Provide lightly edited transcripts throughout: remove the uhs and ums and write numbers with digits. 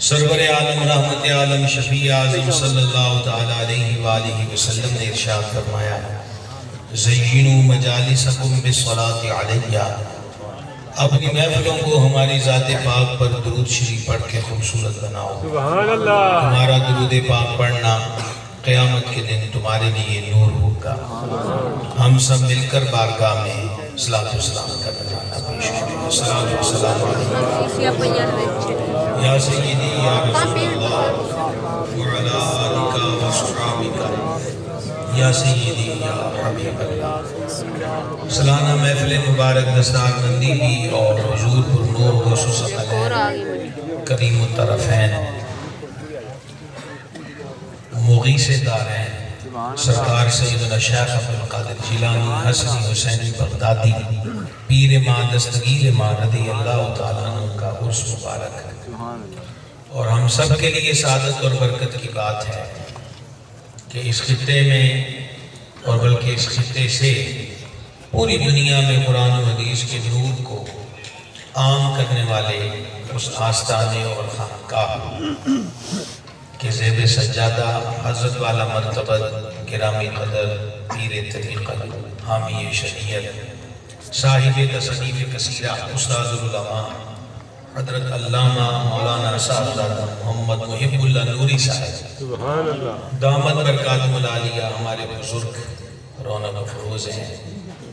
سرور عالم رحمت عالم شفیع اعظم صلی اللہ تعالیٰ علیہ وآلہ وسلم نے ارشاد فرمایا زینوا مجالسکم بالصلاۃ علیہ، اپنی محفلوں کو ہماری ذات پاک پر درود شریف پڑھ کے خوبصورت بناؤ۔ سبحان اللہ۔ تمہارا درود پاک پڑھنا قیامت کے دن تمہارے لیے نور ہوگا۔ ہم سب مل کر بارگاہ میں صلاۃ و سلام کا نذرانہ پیش کریں۔ صلاۃ و سلام علیکم یا سیدی یا رسول اللہ وعلی آلک واصحابک یا سیدی یا حبیب اللہ۔ سالانہ محفل مبارک دستار بندی کی اور حضور پر نور غوث و ثقلین کریم الطرفین مغیث دارین سرکار سیدنا شیخ عبدالقادر جیلانی حسنی حسینی بغدادی پیر ماں دستگیر ماں رضی اللہ تعالیٰ عنہ کا عرس مبارک ہے، اور ہم سب کے لیے سعادت اور برکت کی بات ہے کہ اس خطے میں اور بلکہ اس خطے سے پوری دنیا میں قرآن و حدیث کے نور کو عام کرنے والے اس آستانے اور خانقاہ کہ زیب سجادہ حضرت والا مرتبہ گرامی قدر پیر طریقت حامی شریعت صاحب تصنیف کثیرہ استاد العلماء حضرت علامہ مولانا صاحبزادہ محمد محب اللہ نوری صاحب دامت برکاتہ العالیہ ہمارے بزرگ رونق و فروز ہیں،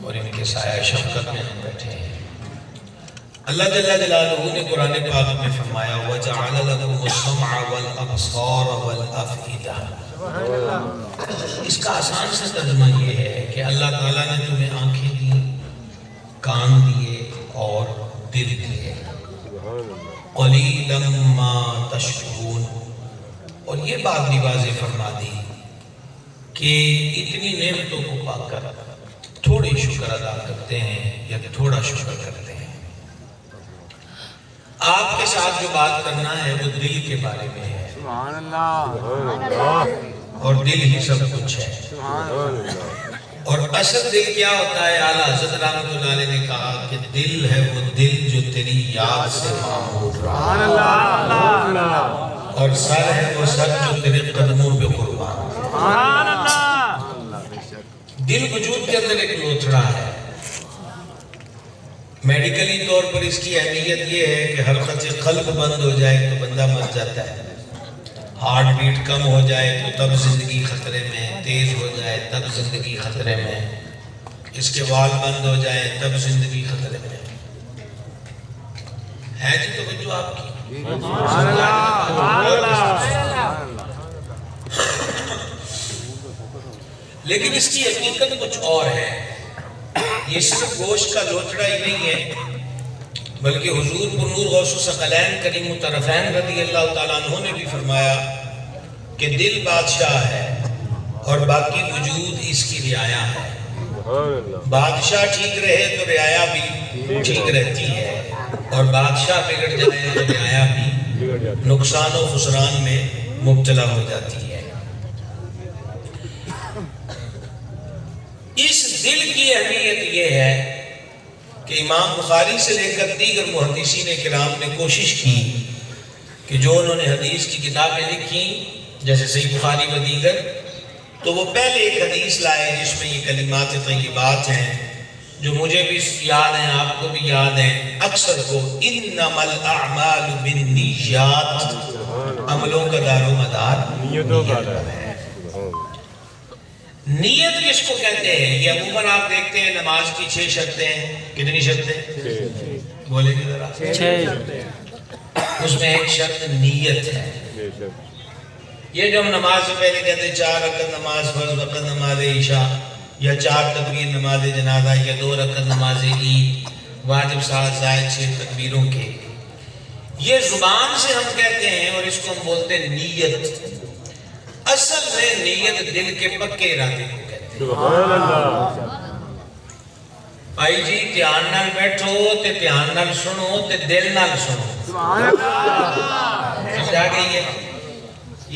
اور ان کے سایہ شفقت میں ہم بیٹھے ہیں۔ اللہ جل جلالہ نے قرآن پاک میں فرمایا وَجَعَلَ لَكُمُ السَّمْعَ وَالْأَبْصَارَ وَالْأَفْئِدَةَ۔ اس کا آسان سے ترجمہ یہ ہے کہ اللہ تعالیٰ نے تمہیں آنکھیں دی، کان دیے اور دل دیے۔ قَلِيلًا مَا تَشْكُرُونَ، اور یہ بات بھی واضح فرما دی کہ اتنی نعمتوں کو پا کر تھوڑے شکر ادا کرتے ہیں یا تھوڑا شکر کرتے ہیں۔ آپ کے ساتھ جو بات کرنا ہے وہ دل کے بارے میں ہے، سبحان اللہ، اور دل ہی سب کچھ ہے۔ اور اصل دل کیا ہوتا ہے؟ اعلیٰ حضرت رحمت اللہ علیہ نے کہا کہ دل ہے وہ دل جو تیری یاد سے معمور رہا، اور سر ہے وہ سر جو تیرے قدموں پہ قربان۔ سبحان اللہ۔ دل وجود کے اندر ایک لوتھڑا ہے۔ میڈیکلی طور پر اس کی اہمیت یہ ہے کہ حرکت قلب بند ہو جائے تو بندہ مر جاتا ہے، ہارٹ بیٹ کم ہو جائے تو تب زندگی خطرے میں، تیز ہو جائے تب زندگی خطرے میں، اس کے وال بند ہو جائے تب زندگی خطرے میں ہے۔ جی توجہ آپ کی؟ لیکن اس کی حقیقت کچھ اور ہے۔ یہ صرف گوشت کا لوتھڑا ہی نہیں ہے، بلکہ حضور پر نور غوث و ثقلین کریم الطرفین رضی اللہ تعالیٰ عنہ نے بھی فرمایا کہ دل بادشاہ ہے اور باقی وجود اس کی رعایا ہے۔ بادشاہ ٹھیک رہے تو رعایا بھی ٹھیک رہتی ہے، اور بادشاہ بگڑ جائے تو رعایا بھی نقصان و خسران میں مبتلا ہو جاتی ہے۔ اس دل کی اہمیت یہ ہے کہ امام بخاری سے لے کر دیگر محدثین کرام نے کوشش کی کہ جو انہوں نے حدیث کی کتابیں لکھی جیسے صحیح بخاری و دیگر، تو وہ پہلے ایک حدیث لائے جس میں یہ کلمات طیبات ہیں جو مجھے بھی یاد ہیں، آپ کو بھی یاد ہیں اکثر کو، انما الاعمال بالنیات، عملوں کا دار و مدار نیتوں پر ہے۔ نیت کس کو کہتے ہیں؟ یہ عموماً آپ دیکھتے ہیں نماز کی 6 شرطیں، کتنی شرطیں؟ بولیں گے ذرا؟ 6۔ اس میں ایک شرط نیت ہے۔ یہ جو ہم نماز سے پہلے کہتے ہیں 4 رکعت نماز فرض وقت نماز عشاء، یا 4 تکبیر نماز جنازہ، یا 2 رکعت نماز عید، واجب سات زائد 6 تکبیروں کے، یہ زبان سے ہم کہتے ہیں اور اس کو ہم بولتے ہیں نیت۔ اصل میں نیت دل کے پکے ارادے کو کہتے ہیں۔ سبحان اللہ۔ بھائی جی دھیان نال بیٹھو تے دھیان نال سنو تے دل نال سنو۔ سبحان اللہ۔ سمجھا گئی ہے؟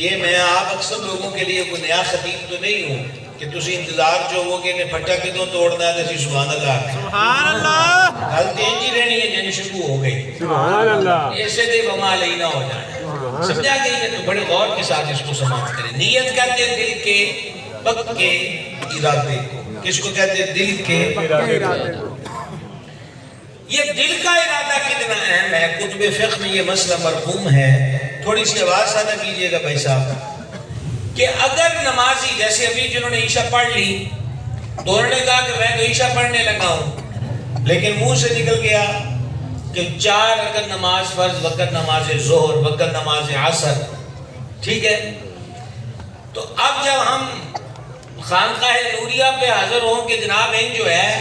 یہ میں آپ اکثر لوگوں کے لیے کوئی نیا خطیب تو نہیں ہوں کہ تسی انتظار جو ہو کہ انہیں پھٹا کدوں توڑنا ہے تسی سبحان اللہ۔ سبحان اللہ۔ حل تینجی رہنی ہے جن شروع ہو گئی۔ سبحان اللہ۔ ایسے دے وما لینا ہو جانا ہے۔ سمجھا گئی ہے؟ تو بڑے غور کے ساتھ اس کو سماعت کریں. نیت کہتے ہیں دل کے پکے ارادے کو. کس کو کہتے ہیں؟ دل کے ارادے کو. یہ دل کا ارادہ کتنا اہم ہے. کتب فقہ میں یہ مسئلہ مرقوم ہے. تھوڑی سی آواز سادہ کیجئے گا بھائی صاحب، کہ اگر نمازی جیسے ابھی جنہوں نے عشاء پڑھ لی تو انہوں نے کہا کہ میں تو عشاء پڑھنے لگا ہوں، لیکن منہ سے نکل گیا کہ 4 رکعت نماز فرض، وقت نماز ظہر، وقت نماز عصر، ٹھیک ہے. تو اب جب ہم خانقاہ نوریہ پہ حاضر ہوں کہ جناب ان جو ہے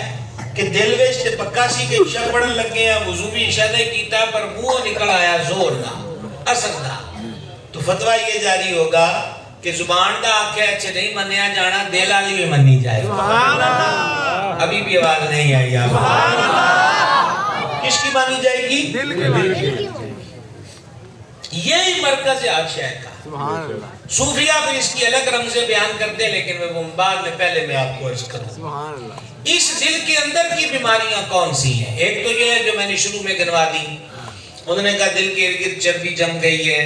کہ دل وچ تے پکا سی کہ عشاء پڑھن لگے ہیں، وضو بھی عشاء نے کیتا پر منہ نکل آیا ظہر دا عصر دا، تو فتویٰ یہ جاری ہوگا کہ زبان دا آکھے اچھے نہیں منیا جانا، دل والی بھی منی جائے. سبحان اللہ. ابھی بھی آواز نہیں آئی. سبحان اللہ. کس کی مانی جائے گی؟ دل کی. یہی مرکز ہے آج شہر کا. صوفیہ بھی اس کی الگ رمزیں بیان کرتے ہیں، لیکن میں بعد میں پہلے میں آپ کو عرض کروں. اس دل کے اندر کی بیماریاں کون سی ہیں؟ ایک تو یہ ہے جو میں نے شروع میں گنوا دی. انہوں نے کہا دل کے ارد گرد چربی جم گئی ہے،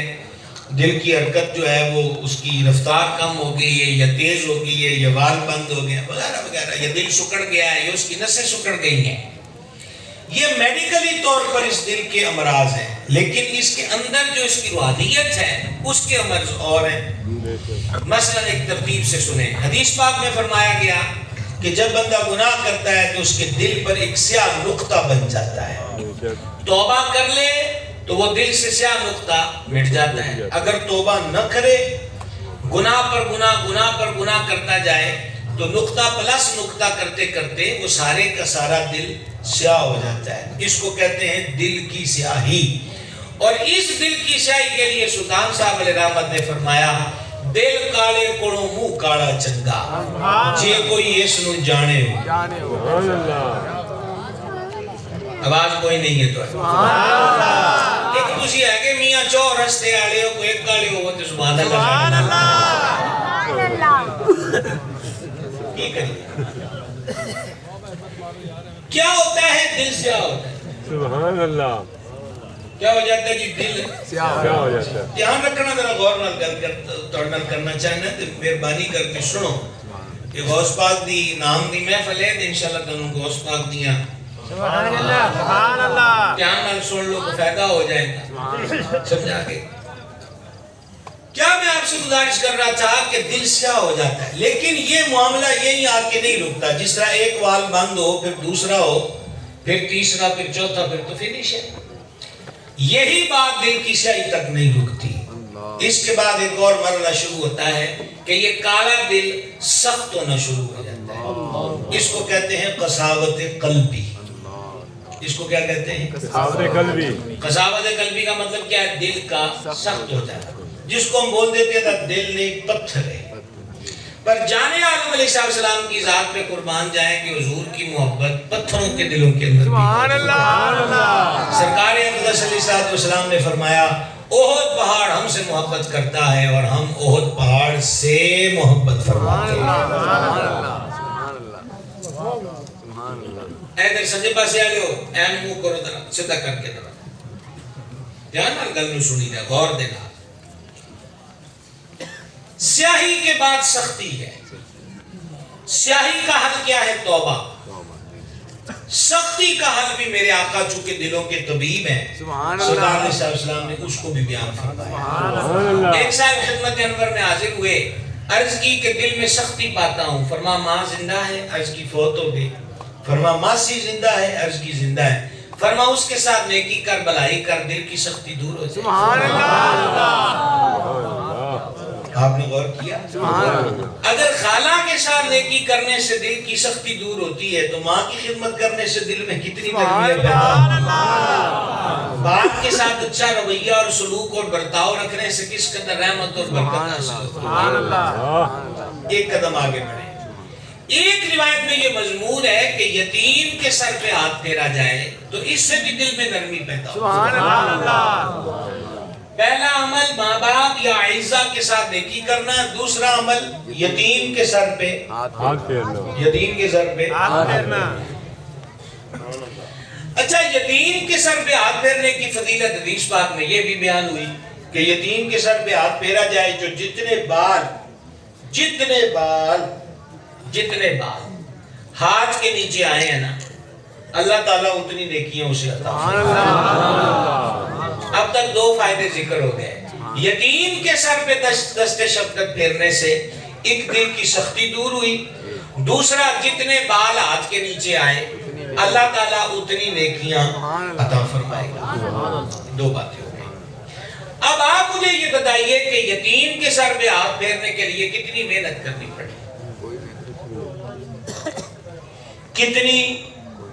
دل کی حرکت جو ہے وہ اس کی رفتار کم ہو گئی ہے یا تیز ہو گئی ہے یا وال بند ہو گیا وغیرہ وغیرہ، یا دل سکڑ گیا ہے یا اس کی نسیں سکڑ گئی ہیں. یہ میڈیکلی طور پر اس دل کے امراض ہیں، لیکن اس کے اندر جو اس کی روحانیت ہے اس کے امراض اور ہیں. مثلا ایک ترتیب سے سنیں. حدیث پاک میں فرمایا گیا کہ جب بندہ گناہ کرتا ہے تو اس کے دل پر ایک سیاہ نقطہ بن جاتا ہے. توبہ کر لے تو وہ دل سے سیاہ نقطہ مٹ جاتا ہے. اگر توبہ نہ کرے، گناہ پر گناہ کرتا جائے تو نقطہ پلس نقطہ کرتے کرتے وہ سارے کا سارا دل سیاہ ہو جاتا ہے. اس کو کہتے ہیں دل کی سیاہی. اور اس دل کی سیاہی کے لیے سلطان صاحب علیہ رحمت نے فرمایا دل کالے کوڑوں منہ کالا چنگا جے کوئی اس نو جانے ہو. آواز کوئی نہیں ہے تو ایک دوسری ہے کہ میاں چور رستے آلے ہو کوئی ایک کالے ہو تو سبحان اللہ. کی کریے کیا ہوتا ہے؟ دل سیاہ ہوتا ہے. سبحان اللہ. کیا ہو جاتا ہے جی؟ دل سیاہ ہو جاتا ہے. دھیان رکھنا، ذرا غور نال کرنا چاہنا تو مہربانی کر کے سنو. یہ غوث پاک دی نام دی محفل ہے، انشاءاللہ تنوں غوث پاک دیاں سبحان اللہ. سبحان اللہ. دھیان نال سن لو کو فائدہ ہو جائے گا. سمجھا کے کیا میں آپ سے گزارش کر رہا تھا کہ دل سیاہ ہو جاتا ہے، لیکن یہ معاملہ یہی آ کے نہیں رکتا. جس طرح ایک وال بند ہو، پھر دوسرا ہو، پھر تیسرا، پھر چوتھا، پھر تو فنش ہے. یہی بات دل کی سیاہی تک نہیں رکتی. اس کے بعد ایک اور مرحلہ شروع ہوتا ہے کہ یہ کالا دل سخت ہونا شروع ہو جاتا ہے. اس کو کہتے ہیں قساوت قلبی. اس کو کیا کہتے ہیں؟ قساوت قلبی. قساوت قلبی کا مطلب کیا ہے؟ دل کا سخت ہو جاتا ہے، جس کو ہم بول دیتے تھا دل نہیں پتھر ہے. پر جانے عالم علیہ السلام کی ذات پہ قربان جائیں کہ حضور کی محبت پتھروں کے دلوں کے اندر. سبحان اللہ. سرکار اقدس علیہ السلام نے فرمایا احد پہاڑ ہم سے محبت کرتا ہے اور ہم احد پہاڑ سے محبت فرماتے ہیں. ادھر سجے پاسے آ لو، این منہ کرو ذرا سیدھا کر کے ذرا دھیان نال گل نو سنی جا، غور دینا. سیاہی کے بعد سختی ہے. سیاہی کا حل کیا ہے؟ توبہ. سختی کا حل بھی میرے آقا چونکہ دلوں کے طبیب ہیں سرکار علیہ السلام نے اس کو بھی بیان فرمایا. ایک صاحب خدمت انور میں حاضر ہوئے، عرض کی کہ دل میں سختی پاتا ہوں. فرما ماں زندہ ہے؟ عرض کی فوت ہو گئی. فرما ماسی زندہ ہے؟ عرض کی زندہ ہے. فرما اس کے ساتھ نیکی کر، بھلائی کر، دل کی سختی دور ہو جائے. سبحان اللہ. آپ نے غور کیا؟ اگر خالہ کے ساتھ نیکی کرنے سے دل کی سختی دور ہوتی ہے تو ماں کی خدمت کرنے سے دل میں کتنی نرمی پیدا ہوتی. باپ کے ساتھ اچھا رویہ اور سلوک اور برتاؤ رکھنے سے کس قدر رحمت اور برکت حاصل ہوتی ہے. ایک قدم آگے بڑھے. ایک روایت میں یہ مضمون ہے کہ یتیم کے سر پہ ہاتھ پھیرا جائے تو اس سے بھی دل میں نرمی پیدا ہوتی ہے. سبحان اللہ. پہلا عمل ماں باپ یا اعزا کے ساتھ نیکی کرنا، دوسرا عمل یتیم کے سر پہ ہاتھ پھیرنا. یتیم کے سر پہ ہاتھ پھیرنا. اچھا، یتیم کے سر پہ ہاتھ پھیرنے کی فضیلت حدیث پاک میں یہ بھی بیان ہوئی کہ یتیم کے سر پہ ہاتھ پھیرا جائے جو جتنے بال ہاتھ کے نیچے آئے ہیں نا اللہ تعالیٰ اتنی نیکیاں اسے عطا فرمائے۔ اب تک 2 فائدے ذکر ہو گئے، یتیم کے سر پہ دست شفقت پھیرنے سے ایک دل کی سختی دور ہوئی، دوسرا جتنے بال ہاتھ کے نیچے آئے اللہ تعالیٰ اتنی نیکیاں عطا فرمائے گا۔ 2 باتیں ہو گئی۔ اب آپ مجھے یہ بتائیے کہ یتیم کے سر پہ ہاتھ پھیرنے کے لیے کتنی محنت کرنی پڑی،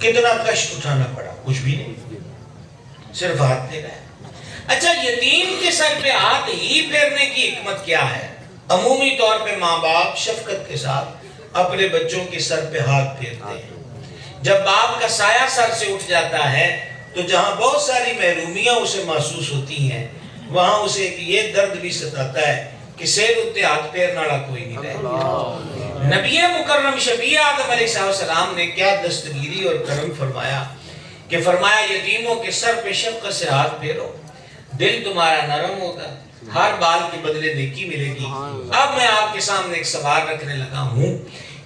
کتنا کشٹ اٹھانا پڑا؟ کچھ بھی نہیں، صرف ہاتھ پھیرا ہے۔ اچھا، یتیم کے سر پہ ہاتھ ہی پھیرنے کی حکمت کیا ہے؟ عمومی طور پہ ماں باپ شفقت کے ساتھ اپنے بچوں کے سر پہ ہاتھ پھیرتے ہیں۔ جب باپ کا سایہ سر سے اٹھ جاتا ہے تو جہاں بہت ساری محرومیاں اسے محسوس ہوتی ہیں وہاں اسے یہ درد بھی ستاتا ہے کہ سیر اتے ہاتھ پھیرنے والا کوئی نہیں رہے۔ نبی مکرم شفیع آدم علیہ السلام نے کیا دستگیری اور کرم فرمایا کہ فرمایا یتیموں کے سر پہ شفقت سے ہاتھ پھیرو، دل تمہارا نرم ہوگا، ہر بال کے بدلے نیکی ملے گی۔ اب میں آپ کے سامنے ایک سوال رکھنے لگا ہوں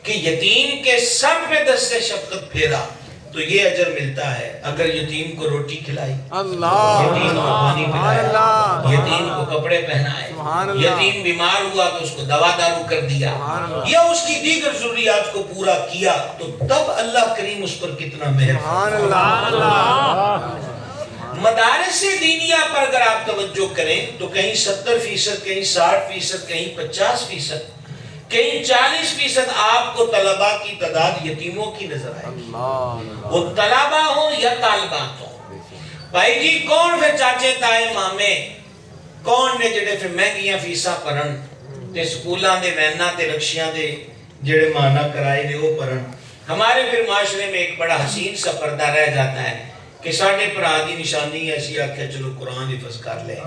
کہ یتیم کے سر پہ دست شفقت پھیرا تو یہ اجر ملتا ہے اگر یتیم کو روٹی کھلائی، یتیم کو پانی پلایا، یتیم کو کپڑے پہنائے، یتیم بیمار ہوا تو اس کو دوا دارو کر دیا یا اس کی دیگر ضروریات کو پورا کیا، تو تب اللہ کریم اس پر کتنا مہربان۔ مدارس دینیہ پر اگر آپ توجہ کریں تو کہیں 70%، کہیں 60%، کہیں 50%، کہیں 40% آپ کو طلباء کی تعداد یتیموں کی نظر آئے، وہ طلباء ہوں یا طالبات ہوں۔ بھائی جی کون پھر چاچے تائے مامے کون نے جڑے پھر مہنگیاں فیساں پڑھن تے سکولاں دے ویناں تے رکشیاں دے جڑے مانا کرائے نے وہ پڑھن۔ ہمارے پھر معاشرے میں ایک بڑا حسین سا پردہ رہ جاتا ہے کہ ساڑھے پر آدھی نشانی ایسی آکھیں چلو قرآن حفظ کر لیں،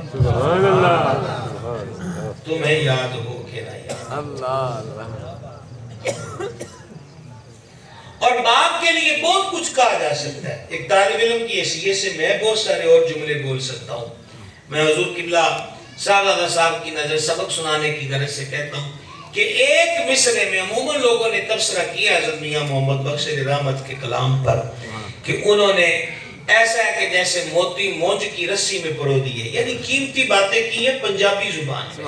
تمہیں یاد ہو کہ نہ یاد۔ اور باپ کے لیے بہت کچھ کہا جا سکتا ہے، ایک طالب علم کی حیثیت سے میں بہت سارے اور جملے بول سکتا ہوں۔ میں حضور قبلہ صاحب کی نظر سبق سنانے کی غرض سے کہتا ہوں کہ ایک مصرے میں عموماً لوگوں نے تبصرہ کیا حضرت میاں محمد بخش رحمت کے کلام پر کہ انہوں نے ایسا ہے کہ جیسے موتی موج کی رسی میں پرو دیے، یعنی قیمتی باتیں کی ہیں پنجابی زبان میں۔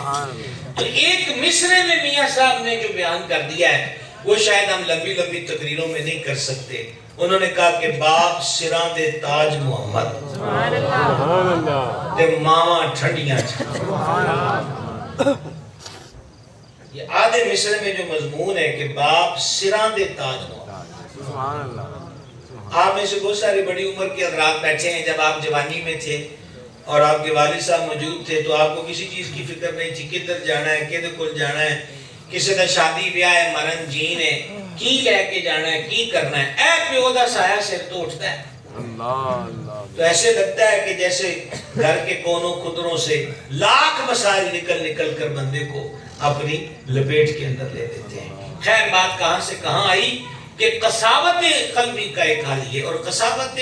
تو ایک مصرے میں میاں صاحب نے جو بیان کر دیا ہے وہ شاید ہم لمبی لمبی تقریروں میں نہیں کر سکتے۔ انہوں نے کہا کہ باپ سراں دے تاج محمد تے ماواں ٹھنڈیاں یہ آدھے مصرے میں جو مضمون ہے کہ باپ سراں دے تاج محمد۔ آپ میں سے بہت ساری بڑی عمر کے حضرات بیٹھے ہیں، جب آپ جوانی میں تھے اور آپ کے والد صاحب موجود تھے تو آپ کو کسی چیز کی فکر نہیں تھی، کدھر جانا ہے، کدھر کل جانا ہے، کسی کا شادی بیاہ ہے، مرن جین ہے، کی لے کے جانا ہے، کی کرنا ہے، اے پیو دا سایہ سر تو اٹھتا ہے۔ تو ایسے لگتا ہے کہ جیسے گھر کے کونوں خدروں سے لاکھ مسائل نکل کر بندے کو اپنی لپیٹ کے اندر لے دیتے ہیں۔ خیر بات کہاں سے کہاں آئی کہ قساوت قلبی کا ایک حل ہے، اور قساوت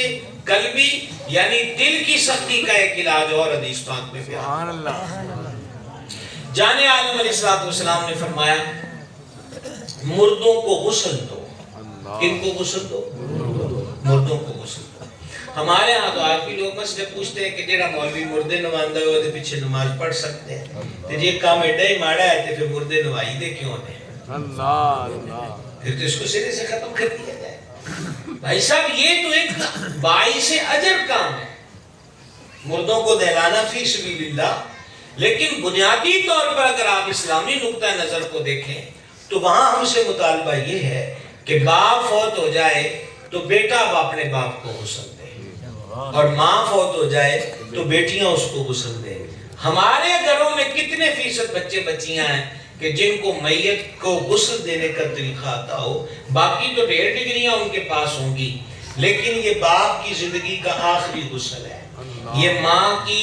قلبی یعنی دل کی سختی کا ایک علاج اور حدیث پاک میں بیان۔ جان عالم علیہ السلام نے فرمایا مردوں کو غسل دو۔ کن کو غسل دو؟ مردوں کو غسل دو۔ ہمارے ہاں تو آج بھی لوگ مسئلے پوچھتے ہیں کہ جیڑا مولوی مردے نواندہ ہوئے دے پیچھے نماز پڑھ سکتے ہیں، تو یہ کام ایڈا ہی ماڑا ہے تو پھر مردے نوائی دے کیوں نے؟ پھر تو اس کو سرے سے ختم کر دیا جائے۔ بھائی صاحب یہ تو ایک باعث اجر کام ہے، مردوں کو دہلانا فی سبیل اللہ، لیکن بنیادی طور پر اگر آپ اسلامی نقطہ نظر کو دیکھیں تو وہاں ہم سے مطالبہ یہ ہے کہ باپ فوت ہو جائے تو بیٹا اب اپنے باپ کو غسل دے، اور ماں فوت ہو جائے تو بیٹیاں اس کو غسل دیں۔ ہمارے گھروں میں کتنے فیصد بچے بچیاں ہیں کہ جن کو میت کو غسل دینے کا طریقہ آتا ہو، باقی تو ڈھیر ڈگریاں ان کے پاس ہوں گی، لیکن یہ باپ کی زندگی کا آخری غسل ہے، یہ ماں کی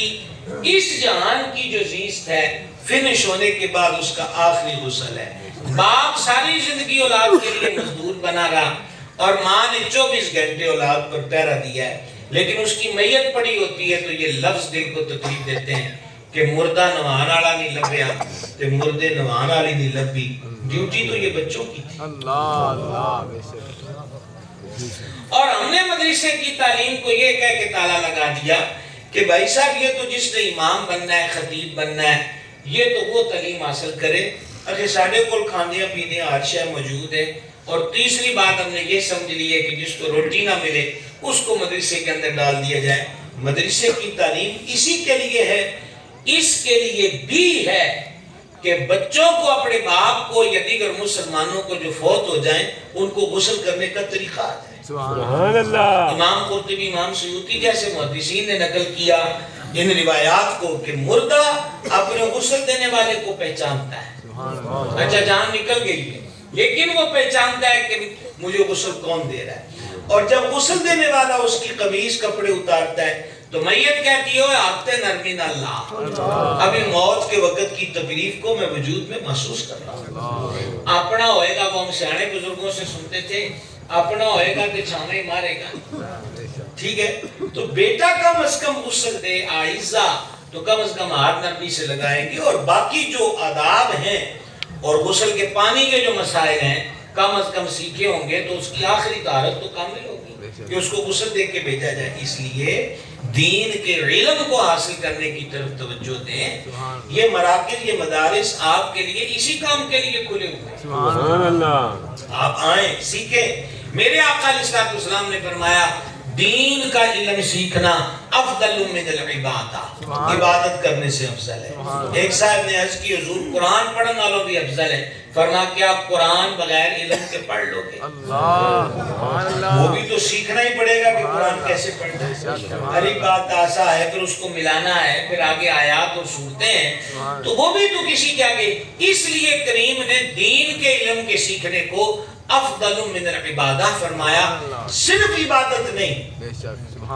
اس جہان کی جو زیست ہے فنش ہونے کے بعد اس کا آخری غسل ہے۔ باپ ساری زندگی اولاد کے لیے مزدور بنا رہا اور ماں نے 24 گھنٹے اولاد پر پہرا دیا ہے، لیکن اس کی میت پڑی ہوتی ہے تو یہ لفظ دل کو تکلیف دیتے ہیں کہ مردہ نوان والا نہیں لبیا تے مردے نوان والی نہیں لبی، ڈیوٹی تو یہ بچوں کی تھی۔ اور ہم نے مدرسے کی تعلیم کو یہ کہہ کے تالا لگا دیا کہ بھائی صاحب یہ تو جس نے امام بننا ہے، خطیب بننا ہے، یہ تو وہ تعلیم حاصل کرے۔ اچھا ساڑھے کول کھاندیاں پیندیاں ہر شے موجود ہے۔ اور تیسری بات ہم نے یہ سمجھ لی ہے کہ جس کو روٹی نہ ملے اس کو مدرسے کے اندر ڈال دیا جائے۔ مدرسے کی تعلیم اسی کے لیے ہے، اس کے لیے بھی ہے کہ بچوں کو اپنے باپ کو یا دیگر مسلمانوں کو جو فوت ہو جائیں ان کو غسل کرنے کا طریقہ آتا ہے۔ سبحان اللہ۔ امام قرطبی، امام سیوطی جیسے محدثین نے نقل کیا ان روایات کو کہ مردہ اپنے غسل دینے والے کو پہچانتا ہے۔ اچھا جان نکل گئی ہے لیکن وہ پہچانتا ہے کہ مجھے غسل کون دے رہا ہے۔ اور جب غسل دینے والا اس کی قمیص کپڑے اتارتا ہے تو میت کہتی ہے آتے نرمین اللہ، ابھی موت کے وقت کی تکلیف کو میں وجود میں محسوس کر رہا ہوں۔ اپنا ہوئے گا، وہ ہم سیانے بزرگوں سے سنتے تھے، اپنا ہوئے گا تو چھانے ہی مارے گا۔ ٹھیک ہے، تو بیٹا کم از کم غسل دے، آئزہ تو کم از کم ہاتھ نرمی سے لگائیں گے، اور باقی جو آداب ہیں اور غسل کے پانی کے جو مسائل ہیں کم از کم سیکھے ہوں گے تو اس کی آخری طہارت تو کامل ہوگی کہ اس کو غسل دے کے بھیجا جائے۔ اس لیے دین کے علم کو حاصل کرنے کی طرف توجہ دیں۔ یہ مراکز، یہ مدارس آپ کے لیے اسی کام کے لیے کھلے ہوئے ہیں۔ سبحان اللہ۔ آپ آئیں، سیکھیں۔ میرے آقا علیہ الصلوۃ والسلام نے فرمایا دین کا علم سیکھنا افضل من العبادہ، عبادت کرنے سے افضل ہے۔ ایک صاحب نے عرض کی حضور قرآن پڑھنے والوں بھی افضل ہے، فرمایا کہ آپ قرآن بغیر علم کے پڑھ لو گے، وہ بھی تو سیکھنا ہی پڑے گا کہ قرآن کیسے پڑھنا ہے۔ ہر ایک بات آسا ہے، پھر اس کو ملانا ہے، پھر آگے آیات اور صورتیں ہیں، تو وہ بھی تو کسی کے آگے۔ اس لیے کریم نے دین کے علم کے سیکھنے کو افضل من العبادہ فرمایا۔ صرف عبادت نہیں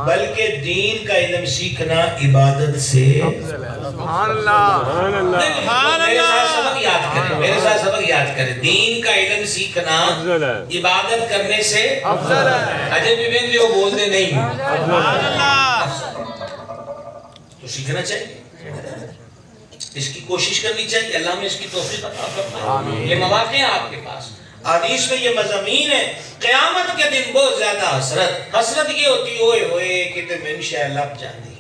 بلکہ دین کا علم سیکھنا عبادت سے سبحان اللہ۔ میرے ساتھ سبق یاد کریں، میرے ساتھ سبق یاد کریں، دین کا علم سیکھنا عبادت کرنے سے افضل ہے۔ اجے بھی بندے وہ بولتے نہیں سبحان اللہ۔ تو سیکھنا چاہیے، اس کی کوشش کرنی چاہیے، اللہ میں اس کی توفیق عطا فرمائے۔ یہ مواقع ہیں آپ کے پاس، حدیث میں یہ مضامین ہے۔ قیامت کے دن بہت زیادہ حسرت یہ ہوتی ہوئے ہوئے کہ تم انشاءاللہ اب جاندی،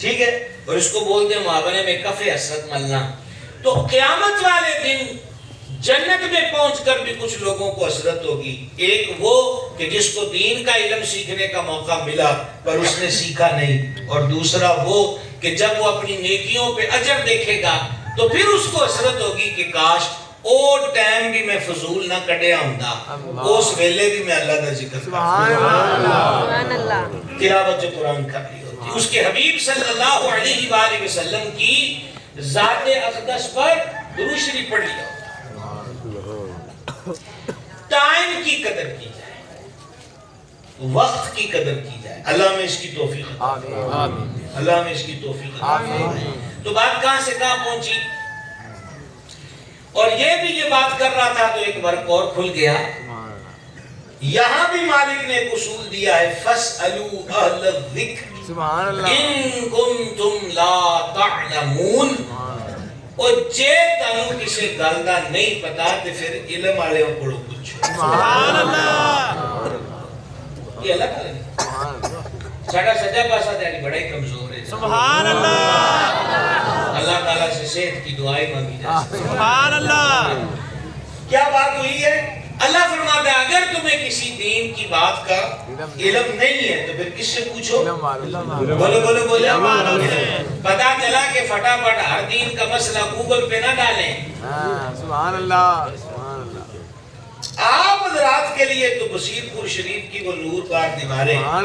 ٹھیک ہے، اور اس کو بولتے ہیں محاورے میں کف حسرت ملنا۔ تو قیامت والے دن جنت میں پہنچ کر بھی کچھ لوگوں کو حسرت ہوگی۔ ایک وہ کہ جس کو دین کا علم سیکھنے کا موقع ملا پر اس نے سیکھا نہیں، اور دوسرا وہ کہ جب وہ اپنی نیکیوں پہ اجر دیکھے گا تو پھر اس کو حسرت ہوگی کہ کاش او ٹائم بھی میں فضول نہ کڈیا ہوندا، اس ویلے بھی میں اللہ کا ذکر کرتا، تلاوت قرآن کر لی ہوتی، اس کے حبیب صلی اللہ علیہ وآلہ وسلم کی ذات اقدس پر درود شریف پڑھ لیا ہوتا۔ ٹائم کی قدر کی جائے، وقت کی قدر کی جائے، اللہ میں اس کی توفیق عطا فرمائے، اللہ میں اس کی توفیق عطا فرمائے۔ تو بات کہاں سے کہاں پہنچی؟ اور یہ بھی یہ بات کر رہا تھا تو ایک ورق اور کھل گیا۔ یہاں بھی مالک نے ایک اصول دیا ہے، فَاسْأَلُوا أَهْلَ الذِّكْرِ إِن كُنتُمْ لَا تَعْلَمُونَ۔ اور جے تانوں کسی گل دا نہیں پتا تو پھر علم والے کو پوچھو۔ سبحان اللہ۔ یہ الگ ہے، ساڈا سجا پاسا تیری بڑا ہی کمزور ہے۔ سبحان اللہ۔ اللہ تعالیٰ سے صحت کی دعائیں مانگی جا سکتی۔ سبحان اللہ۔ کیا بات ہوئی ہے؟ اللہ فرماتا ہے اگر تمہیں کسی دین کی بات کا علم نہیں ہے تو پھر کس سے پوچھو؟ بولے بولے بولے۔ پتا چلا کہ فٹافٹ ہر دین کا مسئلہ گوگل پہ نہ ڈالیں۔ سبحان اللہ۔ آپ حضرات کے لیے تو بصیر پور شریف کی وہ نور بار دیواریں جہاں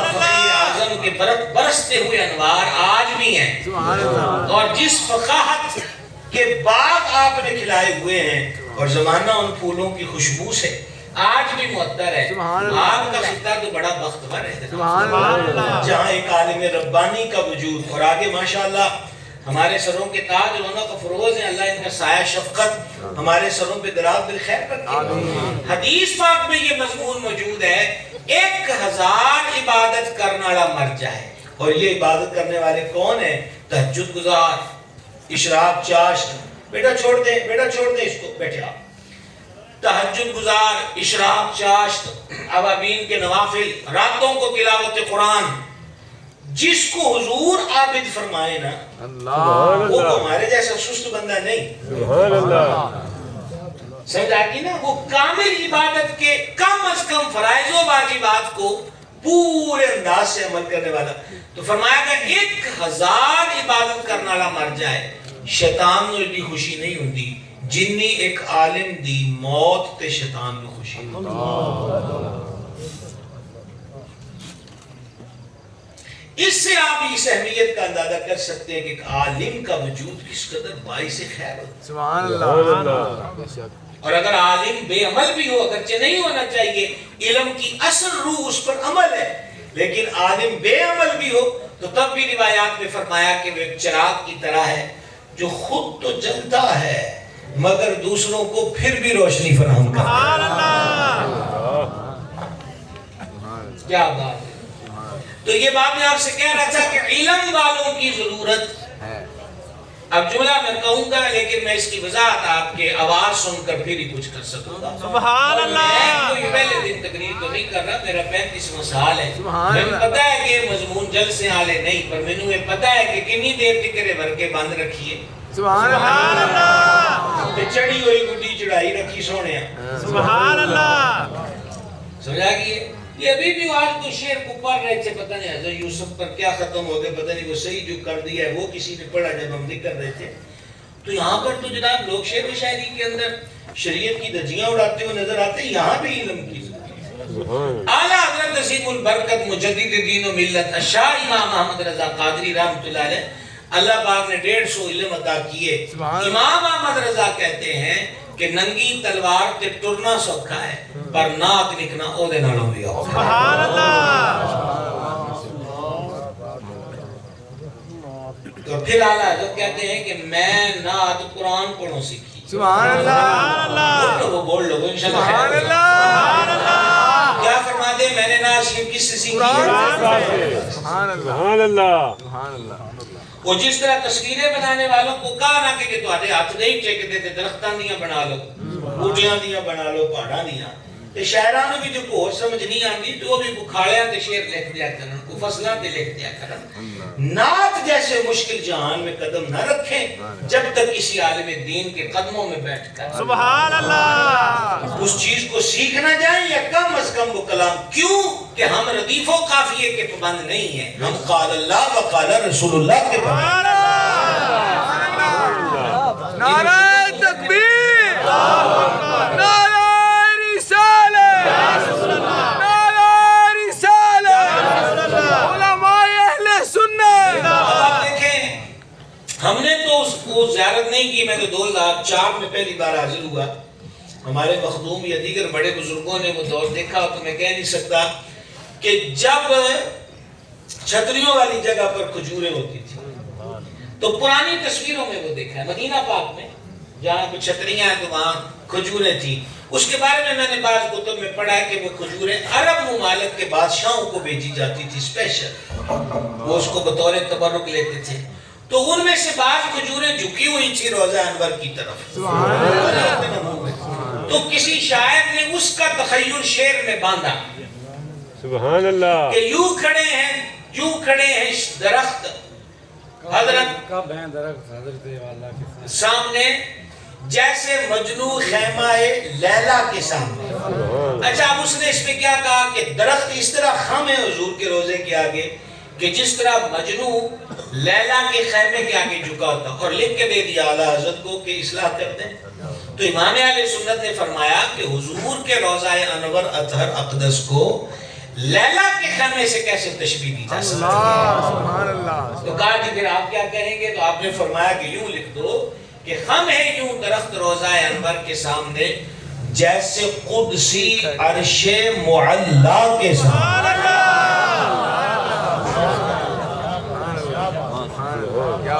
فقیر اعظم کے برستے ہوئے انوار آج بھی ہیں، اور جس فقاہت کے باغ آپ نے کھلائے ہوئے ہیں اور زمانہ ان پھولوں کی خوشبو سے آج بھی معطر ہے۔ آپ کا خطہ تو بڑا بختور ہے جہاں ایک عالم ربانی کا وجود، اور آگے ماشاءاللہ ہمارے سروں کے تاج رونق افروز ہیں، اللہ ان کا سایہ شفقت ہمارے سروں پہ دراز بالخیر رکھے۔ حدیث پاک میں یہ مضمون موجود ہے 1000 عبادت کرنے والا مر جائے، اور یہ عبادت کرنے والے کون ہیں؟ تہجد گزار، اشراق چاشت، بیٹا چھوڑ دیں اس کو، بیٹھے آپ، تہجد گزار، اشراق چاشت، اوابین کے نوافل، راتوں کو تلاوت قرآن، جس کو حضور عابد فرمائے نا وہ ہمارے جیسا سست بندہ نہیں، سمجھ آتی نا، وہ کامل عبادت کے کم از کم فرائض و واجبات کو پورے انداز سے عمل کرنے والا. تو فرمایا کہ 1000 عبادت کرنے والا مر جائے شیطان نو ایڈی خوشی نہیں ہوندی جنی ایک عالم دی موت تے شیطان نو خوشی. اس سے آپ اس اہمیت کا اندازہ کر سکتے ہیں کہ ایک عالم کا وجود کس قدر باعث خیر ہوتا ہے. سبحان اللہ. اور اگر عالم بے عمل بھی ہو، اگرچہ نہیں ہونا چاہیے، علم کی اصل روح اس پر عمل ہے، لیکن عالم بے عمل بھی ہو تو تب بھی روایات میں فرمایا کہ وہ ایک چراغ کی طرح ہے جو خود تو جلتا ہے مگر دوسروں کو پھر بھی روشنی فراہم کرتا ہے. کیا بات ہے. تو یہ بات میں آپ سے کہہ رہا تھا کہ علم والوں کی ضرورت ہے. اب جملہ میں کہوں گا لیکن میں اس کی وضاحت آپ کے آواز سن کر پھر ہی کچھ کر سکوں گا. سبحان اللہ. میں کوئی پہلے دن تقریر تو نہیں کر رہا، میرا 35واں سال ہے. مجھے پتا ہے کہ یہ مضمون جلسے والے نہیں، پر مینوں یہ پتا ہے کہ کتنی دیر تک ور کے بند رکھیے. سبحان اللہ. چڑھی ہوئی گڈی چڑھائی رکھی سونے. سبحان اللہ. سمجھا گیا. یہ ابھی بھی آج کو شعر کو پڑھ رہے تھے، پتہ نہیں حضرت یوسف پر کیا ختم ہو گئے، پتہ نہیں وہ صحیح جو کر دیا ہے وہ کسی نے پڑھا جب ہم ذکر رہے تھے. تو یہاں پر تو جناب لوگ شعر و شاعری کے اندر شریعت کی دھجیاں اڑاتے ہوئے نظر آتے ہیں، یہاں بھی علم کی ضرورت. اعلیٰ حضرت عظیم البرکت مجدد دین و ملت شاہ امام محمد رضا قادری رحمۃ اللہ علیہ، اللہ پاک نے 150 علم عطا کیے. امام احمد رضا کہتے ہیں کہ ننگی تلوار تے ٹرنا سوکھا ہے پر نعت لکھنا او دے نالوں بھی آؤ. سبحان اللہ. تو پھر اعلیٰ حضرت کہتے ہیں کہ میں نعت قرآن پڑھوں سیکھی. سبحان اللہ. وہ بول لوگو انشاءاللہ. سبحان اللہ. کیا فرما دے میں نے نعت شریف کس سے سیکھی؟ سبحان اللہ. سبحان اللہ. وہ جس طرح تصویریں بنانے والوں کو کہا نہ کہ تواڈے ہاتھ نہیں ٹھیک دے تے درختاں دیاں بنا لو، بوٹیاں دیاں بنا لو، پہاڑاں دیاں. تے شاعراں نوں بھی جو کوئی سمجھ نہیں آندی تو وہ بھی بکھاڑیاں تے شعر لکھ دیا کرن، کو فصلاں تے لکھ دیا کرن. نعت جیسے مشکل جہان میں قدم نہ رکھیں جب تک کسی عالم دین کے قدموں میں بیٹھ کر سبحان اللہ. اس چیز کو سیکھ نہ جائیں یا کم از کم وہ کلام. کیوں کہ ہم ردیف و قافیے کے پابند نہیں ہیں، ہم قال اللہ و قال رسول اللہ کے پابند. نعرہ تکبیر، نعرہ رسالت، نعرہ رسالت، علماء اہل سنت. آپ دیکھیں ہم نے تو اس کو زیارت نہیں کی. میں تو 2004 میں پہلی بار حاضر ہوا. ہمارے مخدوم یا دیگر بڑے بزرگوں نے وہ دور دیکھا تو میں کہہ نہیں سکتا کہ جب چھتریوں والی جگہ پر کھجوریں ہوتی تھی تو پرانی تصویروں میں وہ دیکھا ہے. مدینہ پاک میں جہاں کچھ چھتریاں ہیں تو وہاں کھجوریں تھیں. اس کے بارے میں نے بعض کتب میں پڑھا ہے کہ وہ کھجوریں عرب ممالک کے بادشاہوں کو بھیجی جاتی تھی اسپیشل، وہ اس کو بطور تبرک لیتے تھے. تو ان میں سے بعض کھجوریں جھکی ہوئی تھی روضہ انور کی طرف. تو کسی شاعر نے اس کا تخیل شعر میں باندھا. سبحان اللہ. کہ یوں کھڑے ہیں درخت حضرت سامنے جیسے مجنو خیمہ لیلا کے سامنے. اچھا اب اس نے اس میں کیا کہا کہ درخت اس طرح خم ہے حضور کے روزے کے آگے کہ جس طرح مجنو لیلا کے خیمے کے آگے جھکا ہوتا، اور لکھ کے دے دیا اعلیٰ حضرت کو کہ اصلاح کر دیں. تو امام اہل سنت نے فرمایا کہ حضور کے روضہ انور اطہر اقدس کو لیلا کے خیمے سے کیسے تشبیہ دی جا سکتی ہے؟ سبحان اللہ. تو کہا کہ پھر آپ کیا کہیں گے؟ تو آپ نے فرمایا کہ یوں لکھ دو کہ خم ہے یوں درخت روضہ انور کے سامنے جیسے قدسی عرش معلا کے سامنے.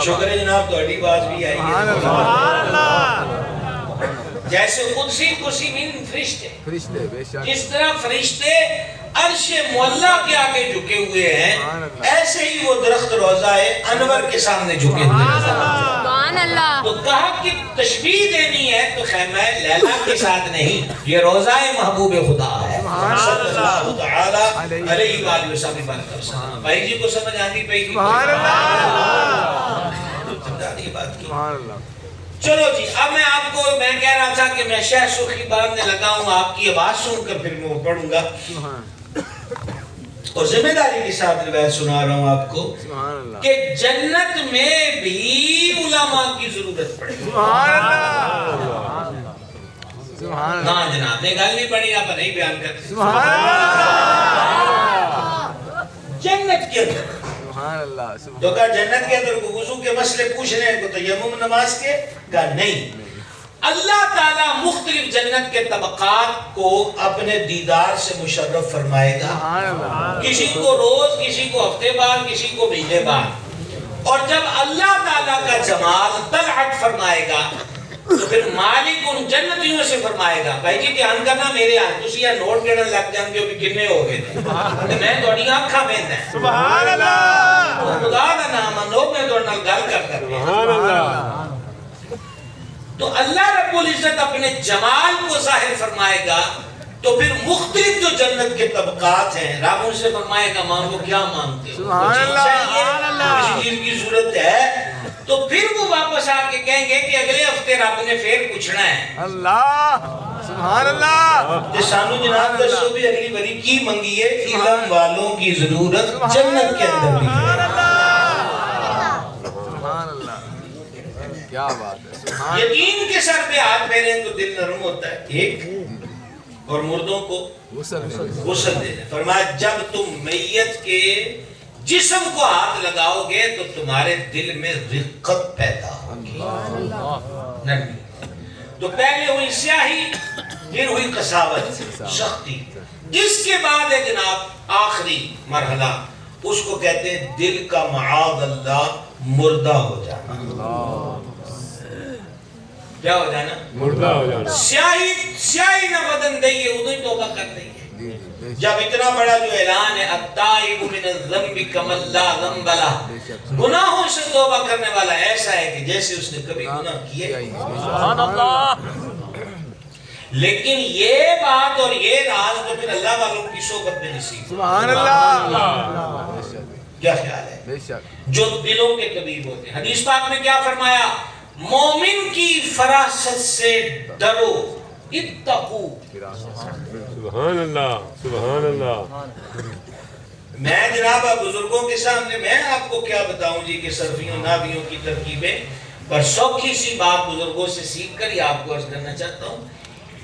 شکر ہے جناب، تو اڈی باز بھی آئی ہے. سبحان اللہ. جیسے قدسی کرسی من فرشتے، فرشتے بے شک جس طرح فرشتے عرش معلا کے آگے جھکے ہوئے ہیں، ایسے ہی وہ درخت روضہ انور کے سامنے جھکے ہوئے ہیں۔ سبحان اللہ۔ تو کہا کہ تشبیہ دینی ہے تو خیمہ لیلا کے ساتھ نہیں، یہ روضہ محبوب خدا ہے صلی اللہ تعالی علیہ وآلہ وسلم۔ بھائی جی کو سمجھ آتی پئی؟ سبحان اللہ سمجھا دی بات کی؟ سبحان اللہ۔ چلو جی، اب میں کہہ رہا تھا کہ میں شہ سرخی باندھنے لگا ہوں، آپ کی آواز سن کر پھر میں وہ پڑھوں گا، اور ذمہ داری کے ساتھ روایت سنا رہا ہوں آپ کو سبحان اللہ کہ جنت میں بھی علماء کی ضرورت پڑے گی۔ سبحان اللہ سبحان اللہ ہاں جناب، نے گل نہیں پڑھی، آپ نہیں بیان کرتے۔ سبحان اللہ جنت کے اندر سبحان اللہ تو کہا جنت کے اندر کو وضو کے مسئلے پوچھنے ہیں کو تیمم نماز کے، کہا نہیں۔ اللہ تعالیٰ مختلف جنت کے طبقات کو اپنے دیدار سے مشرف فرمائے گا، سبحان اللہ کسی کو روز، کسی کو ہفتے بعد، کسی کو مہینے بعد۔ اور جب اللہ تعالیٰ کا جمال طلعت فرمائے گا تو پھر مالک ان جنتیوں سے فرمائے گا، بھائی جی دھیان کرنا میرے ہاتھ تسی یہ نوٹ کرنے لگ جاندے ہو کہ کتنے ہو گئے تھے، میں تھوڑی آنکھاں بند ہیں، سبحان اللہ خدا کا نام منو، میں تھوڑے نال گل کرتا ہوں۔ سبحان اللہ۔ تو اللہ رب العزت اپنے جمال کو ظاہر فرمائے گا تو پھر مختلف جو جنت کے طبقات ہیں رب ان سے فرمائے گا مانگو کیا مانگتے ہو، سبحان کچھ اللہ، چاہیے، سبحان اللہ، کسی چیز کی ضرورت ہے، تو پھر وہ واپس آ کے کہیں گے کہ اگلے ہفتے رب نے پھر پوچھنا ہے اللہ سبحان اللہ کہ سانو جناب دسو بھی اگلی بری کی منگی ہے، علم والوں کی ضرورت جنت کے اندر بھی ہے۔ سبحان اللہ کیا بات ہے سبحان یتیم کے سر پہ ہاتھ پھیریں تو دل نرم ہوتا ہے، ایک، اور مردوں کو غسل دے۔ فرمایا جب تم میت کے جسم کو ہاتھ لگاؤ گے تو تمہارے دل میں رقت پیدا ہوگی، نرمی۔ تو پہلے ہوئی سیاہی، پھر ہوئی قساوت، سختی، اس کے بعد ہے جناب آخری مرحلہ، اس کو کہتے ہیں دل کا معاذ اللہ مردہ ہو جانا۔ کیا ہو جانا؟ مردہ ہو جانا۔ سیاہی نہ بدن دئیے، ادھو ہی توبہ کر دئیے۔ جب اتنا بڑا جو اعلان ہے التائب من الذنب کمن لا ذنب لہ، گناہوں سے توبہ کرنے والا ایسا ہے کہ جیسے اس نے کبھی گناہ کیے۔ سبحان اللہ۔ لیکن یہ بات اور یہ راز تو پھر اللہ والوں کی صحبت میں نصیب۔ سبحان اللہ کیا خیال ہے؟ بے شک جو دلوں کے طبیب ہوتے ہیں، حدیث پاک میں کیا فرمایا؟ مومن کی فراست سے ڈرو، اتقو۔ سبحان اللہ سبحان اللہ۔ میں جناب بزرگوں کے سامنے میں آپ کو کیا بتاؤں جی کہ صرفیوں نابیوں کی ترکیبیں، پر سوکھی سی بات بزرگوں سے سیکھ کر ہی آپ کو عرض کرنا چاہتا ہوں،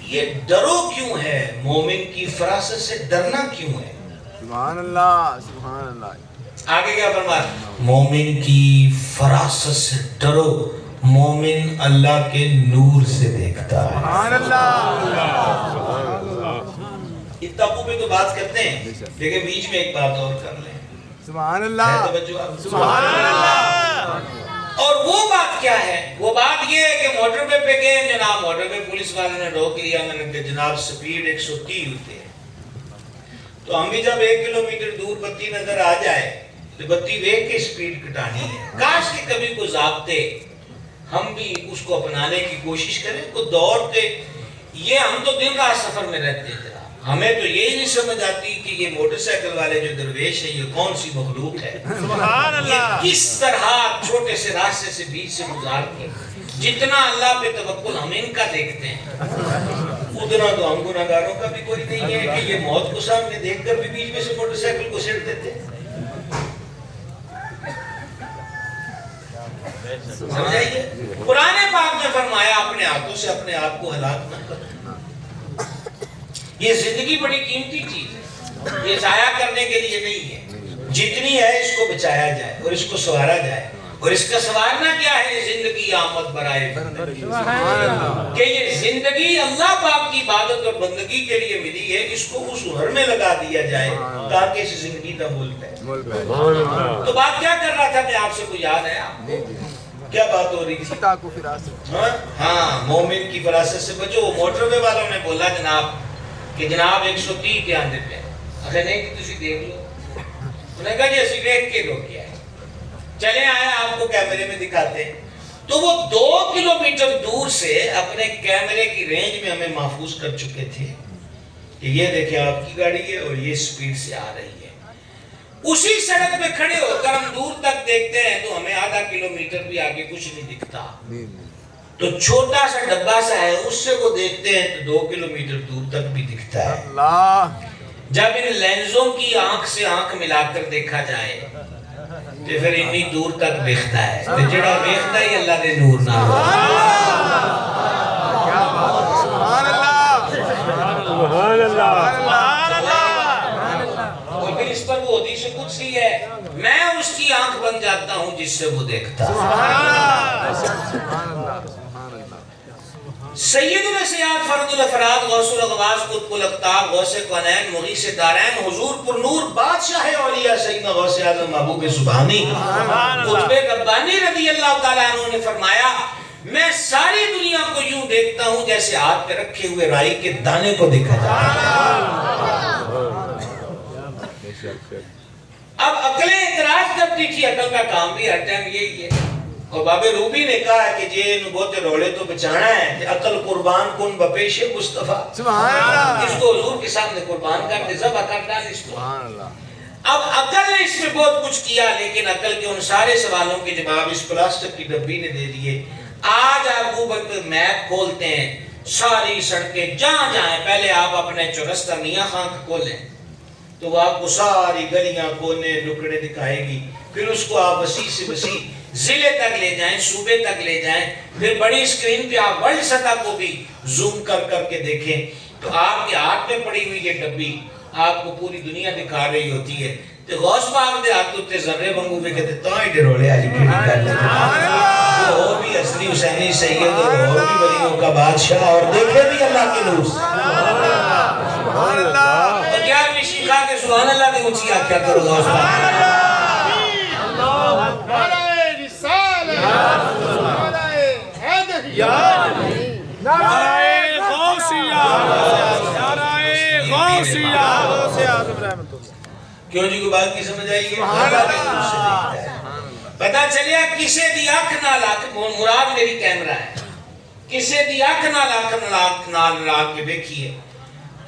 یہ ڈرو کیوں ہے؟ مومن کی فراست سے ڈرنا کیوں ہے؟ سبحان اللہ سبحان اللہ آگے کیا فرمایا؟ مومن کی فراست سے ڈرو، مومن اللہ کے نور سے دیکھتا ہے۔ سبحان اللہ اتقو پہ تو بات کرتے ہیں، لیکن بیچ میں ایک بات اور کر لیں۔ سبحان ہے اللہ توجہ آپ؟ سبحان اللہ اور وہ بات کیا ہے؟ وہ بات یہ ہے کہ موٹر وے پہ گئے جناب، موٹر وے پولیس والے نے روک لیا، میں نے کہا جناب سپیڈ 130 ہوتے ہیں، تو ہم بھی جب 1 کلومیٹر دور بتی نظر آ جائے تو بتی دیکھ کے سپیڈ کٹانی ہے۔ کاش کہ کبھی کو ضابطے ہم بھی اس کو اپنانے کی کوشش کریں، کو دوڑتے، یہ ہم تو دن رات سفر میں رہتے ہیں، ہمیں تو یہی نہیں سمجھ آتی کہ یہ موٹر سائیکل والے جو درویش ہیں یہ کون سی مخلوق ہے، یہ کس طرح چھوٹے سے راستے سے بیچ سے گزار کے جتنا اللہ پہ توکل ہم ان کا دیکھتے ہیں اتنا تو ہم گناہگاروں کا بھی کوئی نہیں ہے کہ یہ موت کو سامنے دیکھ کر بھی بیچ میں سے موٹر سائیکل کو سیٹ دیتے ہیں۔ سمجھائیے، قرآن پاک میں فرمایا اپنے ہاتھوں سے اپنے آپ کو ہلاک نہ کرو۔ یہ زندگی بڑی قیمتی چیز ہے، یہ ضائع کرنے کے لیے نہیں ہے، جتنی ہے اس کو بچایا جائے اور اس کو سنوارا جائے، اور اس کا سنوارنا کیا ہے؟ یہ زندگی آمد برائے بندگی، کہ یہ زندگی اللہ پاک کی عبادت اور بندگی کے لیے ملی ہے، اس کو اس ہر میں لگا دیا جائے تاکہ اس زندگی کا مول پہ۔ تو بات کیا کر رہا تھا میں آپ سے، کوئی یاد ہے آپ کو؟ کیا بات ہو رہی تھی؟ عطا کو فراست. ہاں مومن کی فراست سے بچو. موٹر وے والوں نے بولا جناب کہ جناب 130 کے آندے پہ اگر نہیں کہ تسی دیکھ لو. انہوں نے کہا جی اسی دیکھ کے روکیا ہے. چلے آئے آپ کو کیمرے میں دکھاتے ہیں. تو وہ 2 کلومیٹر دور سے اپنے کیمرے کی رینج میں ہمیں محفوظ کر چکے تھے کہ یہ دیکھیں آپ کی گاڑی ہے اور یہ سپیڈ سے آ رہی ہے. اسی سڑک پہ کھڑے ہو کر ہم دور تک دیکھتے ہیں تو ہمیں آدھا کلومیٹر بھی آگے کچھ نہیں دکھتا. تو چھوٹا سا ڈبہ سا ہے اس سے وہ دیکھتے ہیں تو 2 کلومیٹر دور تک بھی دکھتا ہے. اللہ. جب ان لینزوں کی آنکھ سے آنکھ ملا کر دیکھا جائے تو پھر اتنی دور تک دیکھتا ہے. تو جڑا دیکھتا ہی اللہ دے نور نہ ہو. کیا بات ہے. سبحان اللہ. سبحان اللہ. اور پھر اس پر وہ حدیث قدسی ہے میں اس کی آنکھ بن جاتا ہوں جس سے وہ دیکھتا ہے. سبحان اللہ. سبحان اللہ. سبحان اللہ. سیدنا سیاد فرد الافراد غوث الاغواث قطب الاقطاب غوث کونین مغیث دارین حضور پر نور بادشاہ اولیاء سیدنا غوث اعظم محبوب سبحانی قطب ربانی رضی اللہ تعالیٰ عنہ نے فرمایا میں ساری دنیا کو یوں دیکھتا ہوں جیسے ہاتھ پہ رکھے ہوئے رائی کے دانے کو دیکھا جاتا ہے. اب عقلیں اعتراض کرتی تھی. عقل کا کام بھی ہر ٹائم یہی ہے. اور باب روبی نے کہا کہ جے نبوت رولے تو بچانا ہے کہ عقل قربان کن بپیش مصطفیٰ. سبحان اللہ. اس کو حضور کے سامنے قربان کر دے ذبح کر ڈال اس کو. سبحان اللہ. اب عقل نے اس میں بہت کچھ کیا لیکن عقل کے ان سارے سوالوں کے جواب اس پلاسٹک کی ڈبی نے دے دیے. آج آپ گوگل پہ میپ کھولتے ہیں ساری سڑکیں جہاں جائیں پہلے آپ اپنے چورستہ میاں خان کو کھولیں تو وہ آپ کو ساری گلیاں کونے لکڑے دکھائے گی. پھر اس کو آپ وسیع سے وسیع ضلع تک لے جائیں صوبے تک لے جائیں. پھر بڑی اسکرین پہ آپ ورلڈ سطح کو بھی زوم کر کر کے دیکھیں تو آپ کے ہاتھ میں پڑی ہوئی یہ ڈبی آپ کو پوری دنیا دکھا رہی ہوتی ہے. تو غوث پاک دے ہاتھ تے ذرے منگو میں کہتے تو ہی ڈرولے آجی کھڑی کر لیتے وہ بھی اصلی حسینی سید اور بھی ولیوں کا بادشاہ اور دیکھے بھی اللہ کی نور. سبحان اللہ. اور کیا بھی شیخا کے سبحان اللہ کی اونچی آکھیا کرو غوث پاک. کیوں جی کو بات کی سمجھ آئی ہے؟ پتا چلیا کسے دی اکھ نال اکھ مراد میری کیمرہ ہے کسے دی اکھ نال لاکھ کے دیکھیے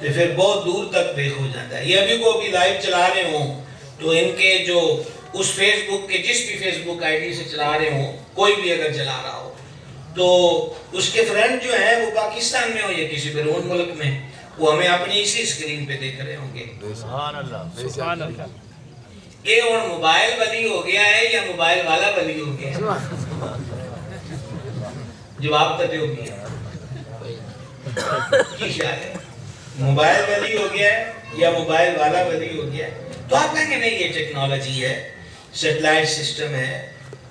تو پھر بہت دور تک دیکھ ہو جاتا ہے. یہ ابھی کو بھی لائیو چلا رہے ہوں تو ان کے جو اس فیس بک کے جس بھی فیس بک آئی ڈی سے چلا رہے ہوں کوئی بھی اگر چلا رہا ہو تو اس کے فرینڈ جو ہیں وہ پاکستان میں ہو یا کسی بیرون ملک میں وہ ہمیں اپنی اسی اسکرین پہ دیکھ رہے ہوں گے. سبحان اللہ. سبحان اللہ. یہ اور موبائل ولی ہو گیا ہے یا موبائل والا ولی ہو گیا ہے؟ جواب تو دے گیا کی خیال ہے موبائل ولی ہو گیا ہے یا موبائل والا ولی ہو گیا ہے؟ تو آپ کہیں گے نہیں یہ ٹیکنالوجی ہے سیٹلائٹ سسٹم ہے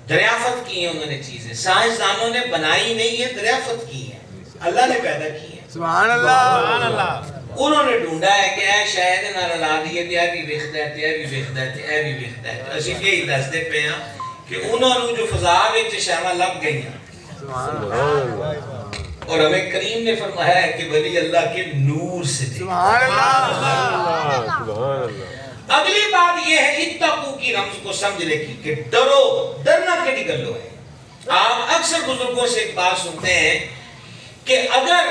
دریافت کی ہیں انہوں نے چیزیں سائنسدانوں نے بنائی نہیں ہے دریافت کی ہے اللہ نے پیدا کی ہے. سبحان اللہ. سبحان اللہ. انہوں نے ڈھونڈا ہے کہ اے شاید نہ رلا دیے تے بھی ویکھدا ہے تے بھی ویکھدا ہے تے بھی ویکھدا ہے. اسی یہی دستے پے ہاں کہ انہوں نے جو فضا وچ شیواں لب گئیاں سبحان اللہ. اور ہمیں کریم نے فرمایا ہے کہ ولی اللہ کے نور سے دیکھ. سبحان اللہ. سبحان اللہ. اگلی بات یہ ہے اتقو کی رمز کو سمجھنے کی کہ ڈرو. ڈرنا کیڑی گل ہے؟ آپ اکثر بزرگوں سے ایک بات سنتے ہیں کہ اگر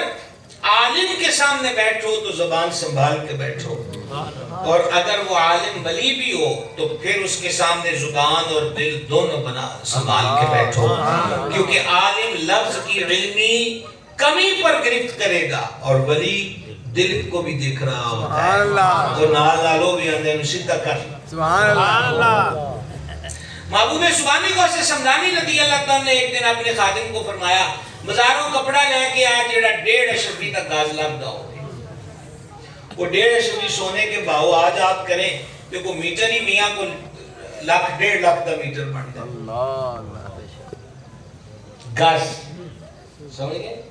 عالم کے سامنے بیٹھو تو زبان سنبھال کے بیٹھو اور اگر وہ عالم ولی بھی ہو تو پھر اس کے سامنے زبان اور دل دونوں بنا سنبھال کے بیٹھو کیونکہ عالم لفظ کی علمی کمی پر گرفت کرے گا اور ولی دل کو بھی دیکھ رہا ہوتا ہے تو نال نالو بھی اندھے نشدہ کر. سبحان اللہ. محبوب سبحانی کو سے سمدانی رضی اللہ تعالیٰ نے ایک دن اپنے خادم کو فرمایا بازاروں کپڑا لے کے آج جڑا 1.5 اشرفی کا گاز لگتا ہو وہ 1.5 اشرفی سونے کے باؤ آج آپ کریں کہ وہ میٹر ہی میاں کو 1.5 لاکھ کا میٹر بن جائے گاز. سمجھ گئے؟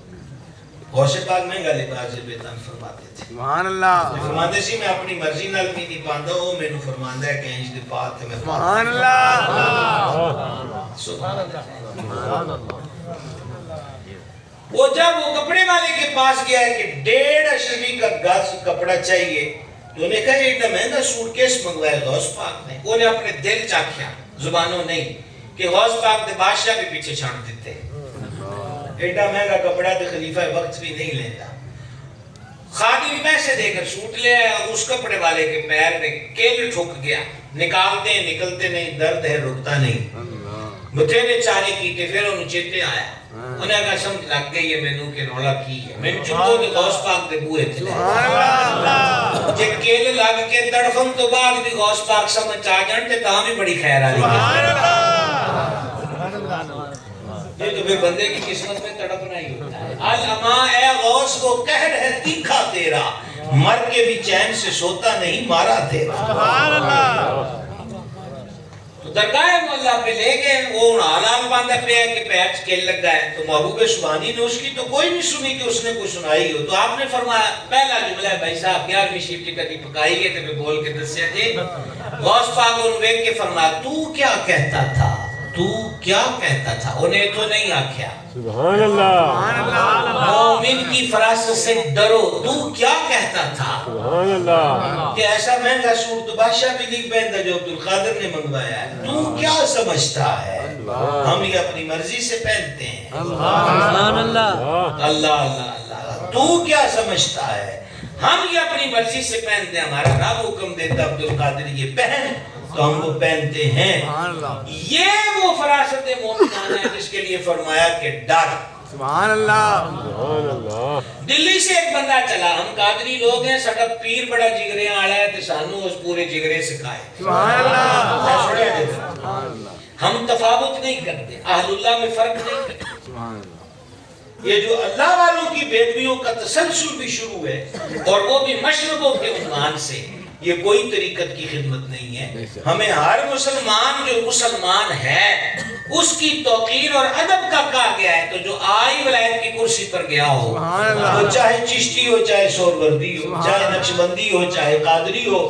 غوث پاک مہنگا لباس بیتان فرماتے تھے. سبحان اللہ. فرماتے سی میں اپنی مرضی نال بھی نہیں پاندا وہ میں نو فرماندا ہے کہ انج دے پاک تے میں سبحان اللہ. سبحان اللہ۔ وہ جب وہ کپڑے والے کے پاس گیا ہے کہ 1.5 اشرفی کا گز کپڑا چاہیے تو انہیں کہا یہ اتنا مہنگا سوٹ کیس منگوایا غوث پاک نے؟ انہیں اپنے دل چاکھیا زبانوں نہیں کہ غوث پاک نے بادشاہ بھی پیچھے چھاڑ دیتے، ایڈا مہنگا کپڑا تو خلیفہ وقت بھی نہیں لیتا۔ خادم پیسے دے کر سوٹ لے آیا اور اس کپڑے والے کے پیر میں کیل ٹھک گیا، نکالتے ہیں نکلتے نہیں، درد ہے رکتا نہیں، بتھیرے چارے کیتے، پھر انہوں چیتے آیا، انہیں کہا سمجھ لگ گئی ہے مینوں کہ رولا کی ہے، میں چکو دے غوث پاک دے بوئے تھے، جے کیل لگ کے تڑفن تو بعد بھی غوث پاک سمجھ آ جانتے تاہم بھی بڑی خیر آلی یہ تو پھر بندے کی قسمت میں تڑپنا ہی ہوتا ہے۔ الاما اے غوث کو قہر ہے تیکھا تیرا، مر کے بھی چین سے سوتا نہیں مارا تیرا۔ سبحان اللہ۔ تو درگاہ مولا پہ لے گئے، وہ حالان باندھا پہ ہے کہ پیر چکل لگ گئے، تو محبوب سبحانی نے اس کی تو کوئی نہیں سنی کہ اس نے کوئی سنائی ہو، تو آپ نے فرمایا پہلا جملہ ہے بھائی صاحب 11ویں شفٹ کدی پکائی ہے تو میں بول کے دسیا جی۔ غوث پاک انہوں نے کے فرمایا تو کیا کہتا تھا، تو کیا کہتا تھا؟ انہیں تو نہیں آکھیا سبحان اللہ، مومن کی فراست سے ڈرو، تو کیا کہتا تھا؟ سبحان اللہ، کہ ایسا مہنگا سوٹ تو بادشاہ بھی نہیں پہنتا جو عبدالقادر نے منگوایا ہے، تو کیا سمجھتا ہے؟ ہم یہ اپنی مرضی سے پہنتے ہیں۔ سبحان اللہ، اللہ اللہ اللہ، تو کیا سمجھتا ہے؟ ہم یہ اپنی مرضی سے پہنتے ہیں، ہمارا رب حکم دیتا عبدالقادر یہ پہن تو ہم وہ پہنتے ہیں۔ یہ وہ فراست مومنان ہے جس کے لیے فرمایا کہ ڈر۔ سبحان اللہ، سبحان اللہ، دلی سے ایک بندہ چلا، ہم قادری لوگ ہیں، ساڈا پیر بڑا جگرے آڑا ہے تے سانو اس پورے جگرے سکھائے۔ سبحان اللہ، ہم تفاوت نہیں کرتے، اہل اللہ میں فرق نہیں کرتے۔ سبحان اللہ۔ یہ جو اللہ والوں کی بیدویوں کا تسلسل بھی شروع ہے اور وہ بھی مشربوں کے عنوان سے، یہ کوئی طریقت کی خدمت نہیں ہے۔ ہمیں ہر مسلمان جو مسلمان ہے اس کی توقیر اور ادب کا کہا گیا ہے، تو جو آئی ولایت کی کرسی پر گیا ہو، وہ چاہے چشتی ہو، چاہے سہروردی ہو، چاہے نقشبندی ہو، چاہے قادری ہو،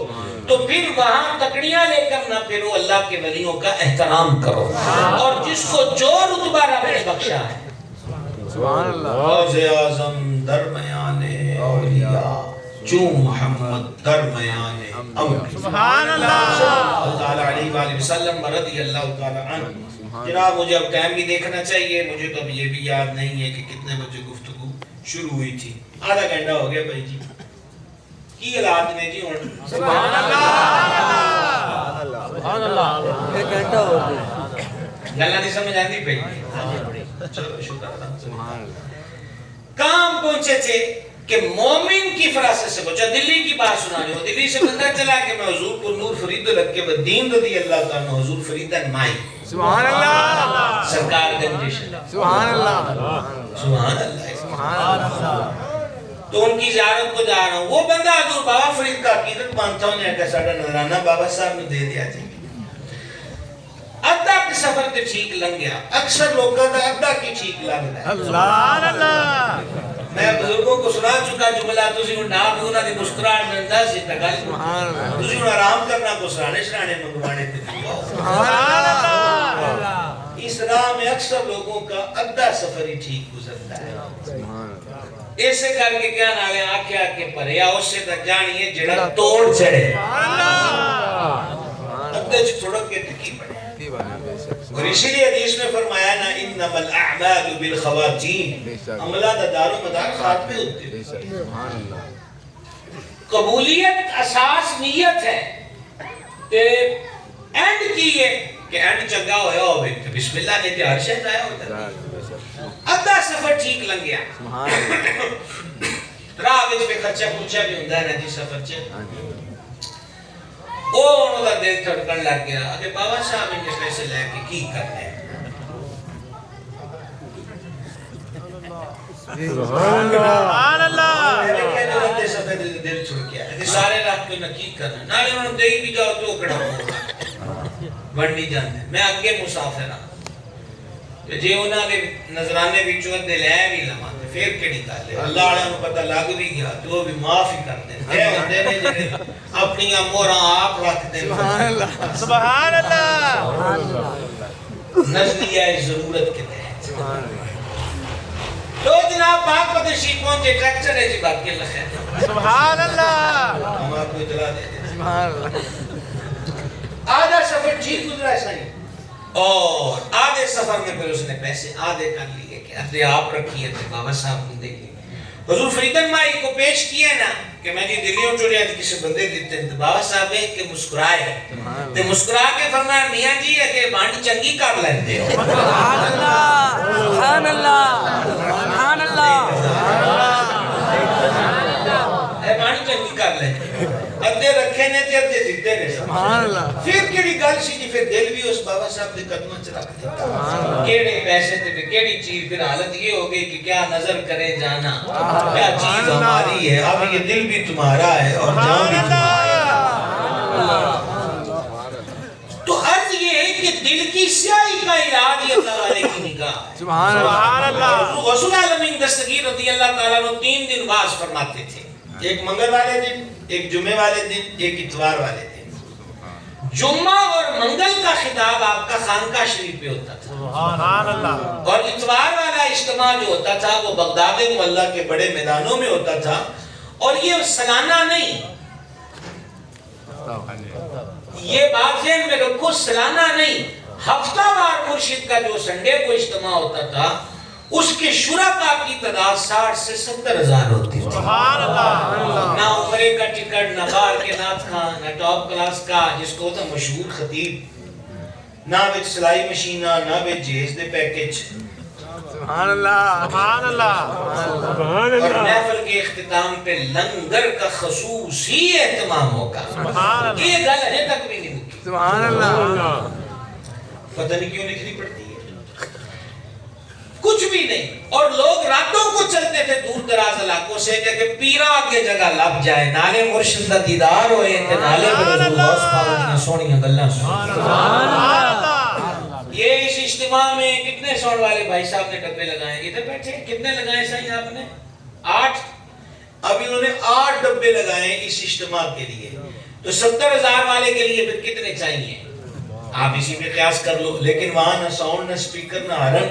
تو پھر وہاں تکڑیاں لے کر نہ پھرو، اللہ کے ولیوں کا احترام کرو، اور جس کو جو رتبہ رب نے بخشا ہے۔ سبحان اللہ، غوث اعظم درمیان اولیاء جو محمد درمیان امر، سبحان اللہ، اللہ تعالیٰ علیہ وآلہ وسلم رضی اللہ تعالیٰ عنہ۔ جناب مجھے اب ٹائم بھی دیکھنا چاہیے، مجھے تو اب یہ بھی یاد نہیں ہے کہ کتنے بجے گفتگو شروع ہوئی تھی، آدھا گھنٹہ ہو گیا بھائی جی، کی حالات نے جی ہوں؟ سبحان اللہ، سبحان اللہ، ایک گھنٹہ ہو گیا، گلہ نہیں سمجھ آتی پہ چلو شکر اللہ۔ کام پہنچے تھے کہ مومن کی فراست سے پہنچا، دلی کی بات سنانے ہو، دلی سے بندہ چلا کہ میں حضور کو نور فرید لگ کے بدین رضی اللہ تعالیٰ حضور فریدن مائی، سبحان اللہ، سرکار گنجش، سبحان اللہ، سبحان اللہ، سبحان اللہ، تو ان کی زیارت کو جا رہا ہوں، وہ بندہ حضور بابا فرید کا عقیدت مانتا ہوں، نے کہا ساڑھا نظرانہ بابا صاحب نے دے دیا جی۔ ادھا کی سفر تے ٹھیک لنگ گیا، اکثر لوگ کہتا ہے ادھا کی ٹھیک لنگ ہے۔ سبحان اللہ، میں بزرگوں کو سنا چکا جملہ، تسی انہوں نا بھی انہوں نے مسکران میں انداز سے تکال، تسی انہوں آرام کرنا کو سرانے شرانے منگوانے تے دیو۔ سبحان اللہ، اس راہ میں اکثر لوگوں کا ادھا سفر ہی ٹھیک گزرتا ہے۔ ایسے کر کے کیا نالے آکھے آکے پریا اس سے تک جانی ہے جڑا توڑ چڑھے، ادھا چھ تھوڑا کے تکی پڑے۔ اور اسی لیے حدیث میں فرمایا نا انما الاعمال بالخواتیم، عملہ دا دار و مدار خاتمے ہوتے ہیں۔ قبولیت اساس نیت ہے، تے اینڈ کی ہے کہ اینڈ چنگا ہویا ہوئے تو بسم اللہ نے تے ہر شہد آیا ہوتا ہے۔ ادھا سفر ٹھیک لنگ گیا، راہ وچ پہ خرچہ پوچھا بھی ہوندہ ہے نا جی سفر چے، وہ انہوں کا دل تھڑکن لگ گیا، اگر بابا صاحب ان کے پیسے لے کے کی کرنے ہیں؟ سبحان اللہ، میں کہنے لگتے سفر دل چھڑ گیا، اگر سارے رات کو نکی کرنا، نالے انہوں دے بھی جاؤ تو اکڑا ہوگا، بڑھنی جاندے، میں آگے مسافر ہاں، جے انہوں نے نظرانے بھی چوہد دے لے بھی لما دے، پھر کیڑی کہا لے، اللہ علیہ انہوں پتہ لگ بھی گیا، تو وہ بھی معافی کر دیں، اے ہوندے نے جنہیں اپنی اموراں آپ رکھ دیں۔ سبحان اللہ، سبحان اللہ، نزلیہ ضرورت کے تحت تو جناب پاک بدشی پہنچے ٹریکٹر ہے جی باقی اللہ خیر سبحان اللہ ہم آپ کو اطلاع دیتے ہیں آدھا سفر ٹھیک گزرا ہے صحیح اور آدھے سفر میں پھر اس نے پیسے آدھے کر لیے کہ ادھے آپ رکھیے تھے بابا صاحب نے دیکھیں حضور فریدن مائی کو پیش کیا نا کہ میں جی دلیوں چڑیا تھی کسی بندے دیتے ہیں تو بابا صاحب ایک کے مسکرائے تو مسکرا کے فرمایا میاں جی ہے کہ بانڈ چنگی کر لیندے ہو سبحان اللہ سبحان اللہ سبحان اللہ اے بانڈ چنگی کر لیندے ادھے رکھے نے تے ادھے دیتے نے سبحان اللہ پھر کیڑی گل سی جی پھر دل بھی اس بابا صاحب دے قدموں چ رکھ دیتا کیڑے پیسے تے پھر کیڑی چیز پھر حالت یہ ہو گئی کہ کیا نظر کرے جانا کیا چیز ہماری ہے اب یہ دل بھی تمہارا ہے اور جان بھی تمہارا ہے تو عرض یہ ہے کہ دل کی سیاہی کا علاج یہ اللہ والے کی نگاہ سبحان اللہ رسول عالمین دستگیر رضی اللہ تعالیٰ نے 3 دن واز فرماتے تھے ایک منگل والے دن ایک جمعہ والے دن ایک اتوار والے دن جمعہ اور منگل کا خطاب آپ کا خانقاہ شریف پہ ہوتا تھا سبحان اللہ اور اتوار والا اجتماع جو ہوتا تھا وہ بغداد معلیٰ کے بڑے میدانوں میں ہوتا تھا اور یہ سالانہ نہیں یہ بات ذہن میں رکھو سالانہ نہیں ہفتہ وار مرشد کا جو سنڈے کو اجتماع ہوتا تھا اس کے شرکاء کی تعداد 60 سے 70 ہزار ہوتی تھی سبحان اللہ نہ عمرے کا ٹکٹ نہ بار کے نعت خان نہ ٹاپ کلاس کا جس کو ہوتا مشہور خطیب نہ وچ سلائی مشینہ نہ وچ جہیز دے پیکج سبحان اللہ سبحان اللہ سبحان اور اللہ محفل کے اختتام پہ لنگر کا خصوصی اہتمام ہوگا سبحان اللہ یہ گل ہے تک بھی نہیں مکی سبحان اللہ پتہ نہیں کیوں لکھنی پڑتی ہے کچھ بھی نہیں اور لوگ راتوں کو چلتے تھے دور دراز علاقوں سے کہ پیرا آگے جگہ لب جائے نالے مرشد دا دیدار ہوئے تے نالے پر رسول غوث پاک دیاں سونیاں گلاں سن سبحان اللہ یہ اس اجتماع میں کتنے سون والے بھائی صاحب نے ڈبے لگائے ادھر بیٹھے کتنے لگائے صحیح آپ نے 8 اب انہوں نے 8 ڈبے لگائے اس اجتماع کے لیے تو 70,000 والے کے لیے پھر کتنے چاہیے آپ اسی میں قیاس کر لو لیکن وہاں نہ ساؤنڈ نہ سپیکر نہ ہارن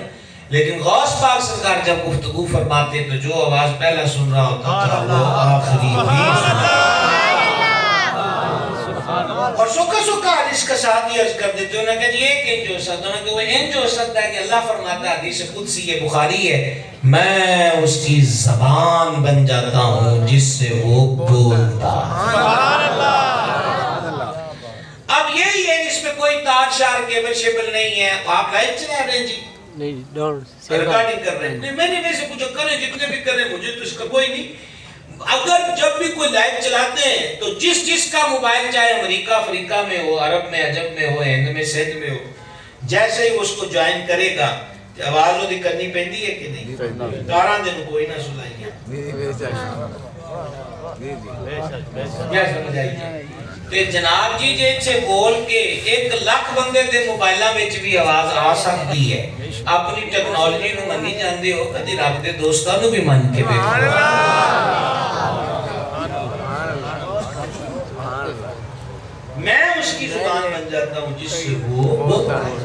لیکن غوث پاک سرکار جب گفتگو فرماتے تو جو آواز پہلا سن رہا ہوتا تھا وہ آخری اور سکا حدیث کا ساتھ ہی عرض کر دیتے انہوں نے کہا جی ایک انج ہو سکتا انہوں نے کہا وہ انج ہو سکتا ہے کہ اللہ فرماتا ہے حدیث قدسی یہ بخاری ہے میں اس کی زبان بن جاتا ہوں جس سے وہ بولتا سبحان اللہ اب یہی ہے اس میں کوئی تار شار کیبل شیبل نہیں ہے آپ لائف چلا رہے ہیں جی نہیں ڈونٹ ریکارڈنگ کر رہے ہیں نہیں میں نے ویسے کچھ کریں جتنے بھی کریں مجھے تو اس کا کوئی نہیں اگر جب بھی کوئی لائیو چلاتے ہیں تو جس کا موبائل چاہے امریکہ افریقہ میں ہو عرب میں عجب میں ہو ہند میں سندھ میں ہو جیسے ہی اس کو جوائن کرے گا آواز وہ کرنی پہنی ہے کہ نہیں کاران دن کوئی نہ سنائیے کیا سمجھ آئیے تے جناب جی جے چھے بول کے 1 لاکھ بندے دے موبائلہ میں بھی آواز آ سکتی ہے اپنی ٹیکنالوجی نو منی جاندے ہو کدی رب دے دوستاں نو بھی من کے بیٹھو میں اس کی زبان بن جاتا ہوں جس سے وہ بولتا ہے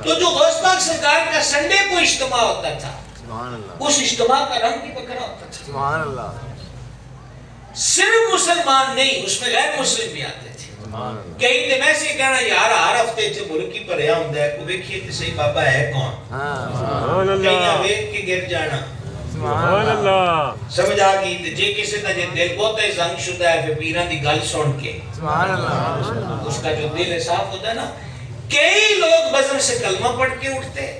تو جو غوث پاک سرکار کا سنڈے کو اجتماع ہوتا تھا اس اجتماع کا رنگ بھی بکرا ہوتا تھا سبحان اللہ صرف مسلمان نہیں اس میں غیر مسلم بھی آتے تھے کئی تے ویسے کہنا یار ہر ہفتے چ ملکی بھریا ہوندا ہے کوئی ویکھیے تے صحیح بابا ہے کون سبحان کئی اللہ ویکھ کے گر جانا سبحان اللہ سمجھ آ گئی تے جے کسی دا جے دل بہت ہی زنگ شدہ ہے پھر پیراں دی گل سن کے سبحان اللہ اس کا جو دل صاف ہوتا ہے نا کئی لوگ بزم سے کلمہ پڑھ کے اٹھتے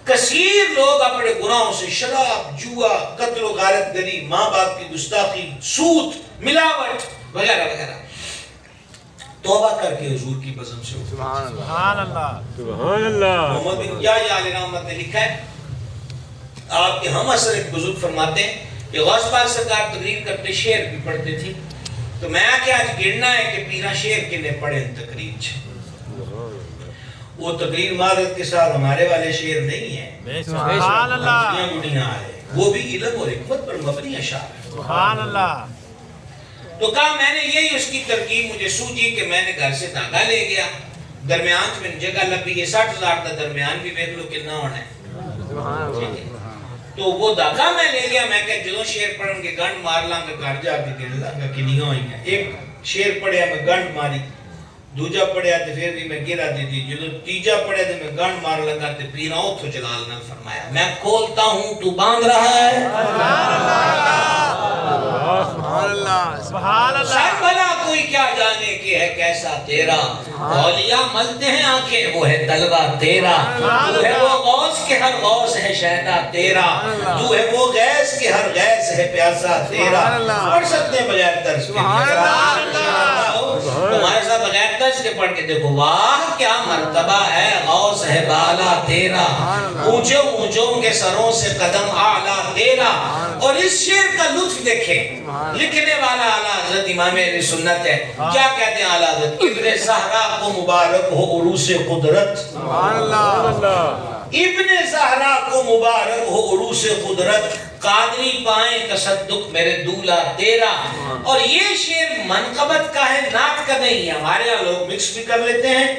کثیر لوگ اپنے گناہوں سے شراب جوا قتل و غارت گری ماں باپ کی گستاخی سود ملاوٹ وغیرہ وغیرہ توبہ کر کے حضور کی بزم سے اٹھتے سبحان اللہ سبحان اللہ محمد بن یا علی رحمت نے لکھا ہے آپ کے ہم اثر ایک بزرگ فرماتے ہیں کہ غوث پاک سرکار تقریر کرتے شعر بھی پڑھتے تھی تو میں آکے آج گرنا ہے کہ پیرا شعر کے لئے پڑھیں تقریر چھے وہ تقریر معذرت کے ساتھ ہمارے والے شعر نہیں ہیں سبحان اللہ دنیا گنیا آئے وہ بھی علم اور حکمت پر مبنی اشعار سبحان اللہ تو کہا میں نے یہی اس کی ترکیب مجھے سوچی کہ میں نے گھر سے دھاگا لے گیا درمیان میں جگہ لبی ہے 60,000 دا درمیان بھی دیکھ لو کتنا ہونا ہے. تو وہ داغا میں لے گیا. میں کہ جدوں شیر پڑھن کے گنڈ مار لاں گا گھر جا کے گن لاں گا کنیاں ہوئیاں. ایک شیر پڑھیا میں گنڈ ماری, دوجا پڑھیا تے پھر بھی میں گرا دیتی, جدوں تیجا پڑھیا تے میں گنڈ مار لگا تے پیرا اتھو جلال نے فرمایا میں کھولتا ہوں تو باندھ رہا ہے. سبحان اللہ سبحان اللہ سر بھلا کوئی کیا جانے کہ ہے کیسا تیرا, اولیاء ملتے ہیں آنکھیں وہ ہے طلبہ تیرا, تو ہے وہ غوث کے ہر غوث ہے شہدہ تیرا, تو ہے وہ غیث کے ہر غیث ہے پیاسا تیرا. پڑھ سکتے ہیں بغیر طرز کے, تمہارے ساتھ بغیر طرز کے پڑھ کے دیکھو. واہ کیا مرتبہ ہے غوث ہے بالا تیرا, اونچوں اونچوں کے سروں سے قدم اعلیٰ تیرا. اور اس شعر کا لطف دیکھیں, لکھنے والا اعلیٰ حضرت امام اہل سنت ہے. کیا کہتے ہیں اعلیٰ حضرت؟ ابن زہرا کو مبارک ہو عروس قدرت. سبحان اللہ ابن زہرا کو مبارک ہو عروس قدرت, قادری پائیں تصدق میرے دولا تیرا. اور یہ شعر منقبت کا ہے, نعت کا نہیں ہے. ہمارے یہاں لوگ مکس بھی کر لیتے ہیں.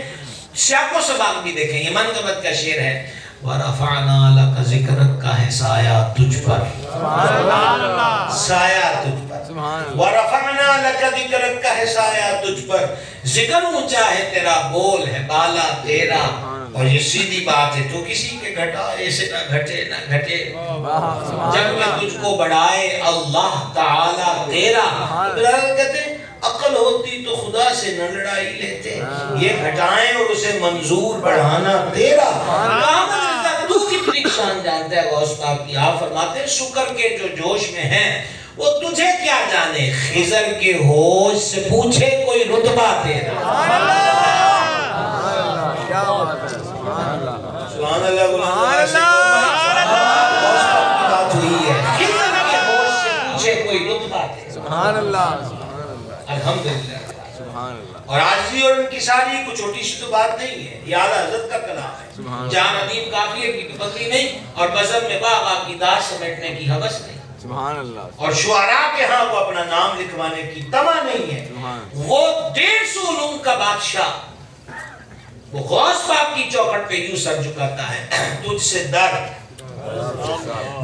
سیاق و سباق بھی دیکھیں, یہ منقبت کا شعر ہے. وَرَفَعْنَا لَكَ ذِكْرَكَ کا ہے سایہ تجھ پر, سایہ تجھ پر. وَرَفَعْنَا لَكَ ذِكْرَكَ کا ہے سایہ تجھ پر, ذکر اونچا ہے تیرا, بول ہے بالا تیرا. اور یہ سیدھی بات ہے, تو کسی کے گھٹائے سے نہ گھٹے نہ گھٹے, جب میں تجھ کو بڑھائے اللہ تعالی تیرا. بلال کہتے ہیں عقل ہوتی تو خدا سے نہ لڑائی لیتے, یہ گھٹائیں اور اسے منظور بڑھانا تیرا. کامل رضا تو کتنی شان جانتا ہے غوث پاک کی. آپ فرماتے ہیں شکر کے جو جوش میں ہیں وہ تجھے کیا جانے, خضر کے ہوش سے پوچھے کوئی رتبہ تیرا. کیا بات ہے, سبحان اللہ سبحان اللہ غوث پاک کی بات ہوئی ہے, خضر کے ہوش سے پوچھے کوئی رتبہ تیرا. سبحان اللہ الحمدللہ. سبحان اللہ. اور عاجزی اور انکساری کوئی چھوٹی سی تو بات نہیں ہے, یہ اعلیٰ حضرت کا کلام ہے. جان عظیم کافی ہے کی بکری نہیں, اور بزم میں باغ کی داس سمیٹنے کی حوث نہیں. سبحان اللہ. اور شعراء کے ہاں وہ اپنا نام لکھوانے کی تمہ نہیں ہے. وہ 150 علوم کا بادشاہ, وہ غوث پاک کی چوکھٹ پہ یوں سر جھکاتا ہے, تجھ سے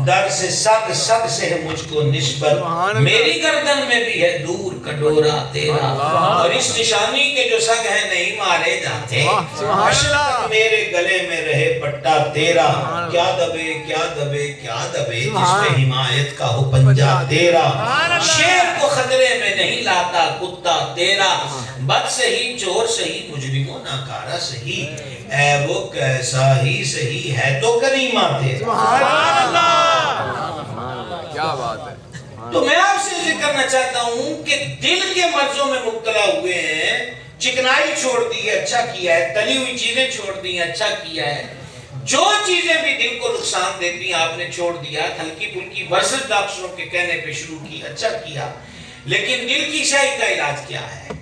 در سے سگ, سگ سے ہے مجھ کو نسبت, میری گردن میں بھی ہے دور کا ڈورا تیرا. اور اس نشانی کے جو سگ ہیں نہیں مارے جاتے, حشر تک میرے گلے میں رہے پٹا تیرا. کیا دبے کیا دبے کیا دبے, جس میں حمایت کا ہو پنجا تیرا. شیر کو خطرے میں نہیں لاتا کتا تیرا, بد سہی چور سہی مجرم و ناکارہ سہی, اے وہ کیسا ہی سہی ہے تو کریمہ تیرا. سبحان اللہ کیا بات ہے. تو میں آپ سے ذکر کرنا چاہتا ہوں کہ دل کے مرضوں میں مبتلا ہوئے ہیں, چکنائی چھوڑ دی ہے اچھا کیا ہے, تلی ہوئی چیزیں چھوڑ دی ہیں اچھا کیا ہے, جو چیزیں بھی دل کو نقصان دیتی ہیں آپ نے چھوڑ دیا, ہلکی پھلکی ورزش ڈاکٹروں کے کہنے پہ شروع کی, اچھا کیا. لیکن دل کی سیاہی کا علاج کیا ہے,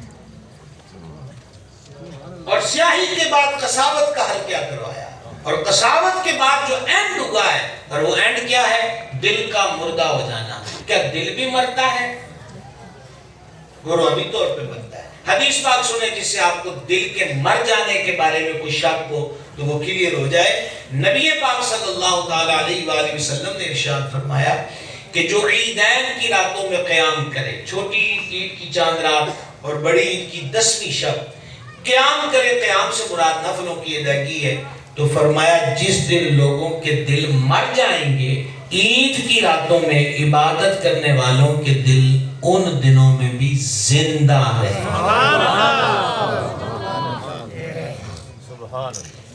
اور سیاہی کے بعد قساوت کا حل کیا کروایا, اور قساوت کے بعد جو اینڈ ہوا ہے, اور وہ اینڈ کیا ہے, دل کا مردہ ہو جانا. کیا دل بھی مرتا ہے؟ روحانی طور پہ مرتا ہے. حدیث پاک سنیں جس سے آپ کو دل کے مر جانے کے بارے میں کوئی شک ہو تو وہ کلیئر ہو جائے. نبی پاک صلی اللہ تعالی علیہ وآلہ وسلم نے ارشاد فرمایا کہ جو عیدین کی راتوں میں قیام کرے, چھوٹی عید کی چاند رات اور بڑی عید کی 10ویں شب قیام کرے, قیام سے مراد نفلوں کی ادائیگی ہے, تو فرمایا جس دن لوگوں کے دل مر جائیں گے عید کی راتوں میں, عبادت کرنے والوں کے دل ان دنوں میں بھی زندہ رہے.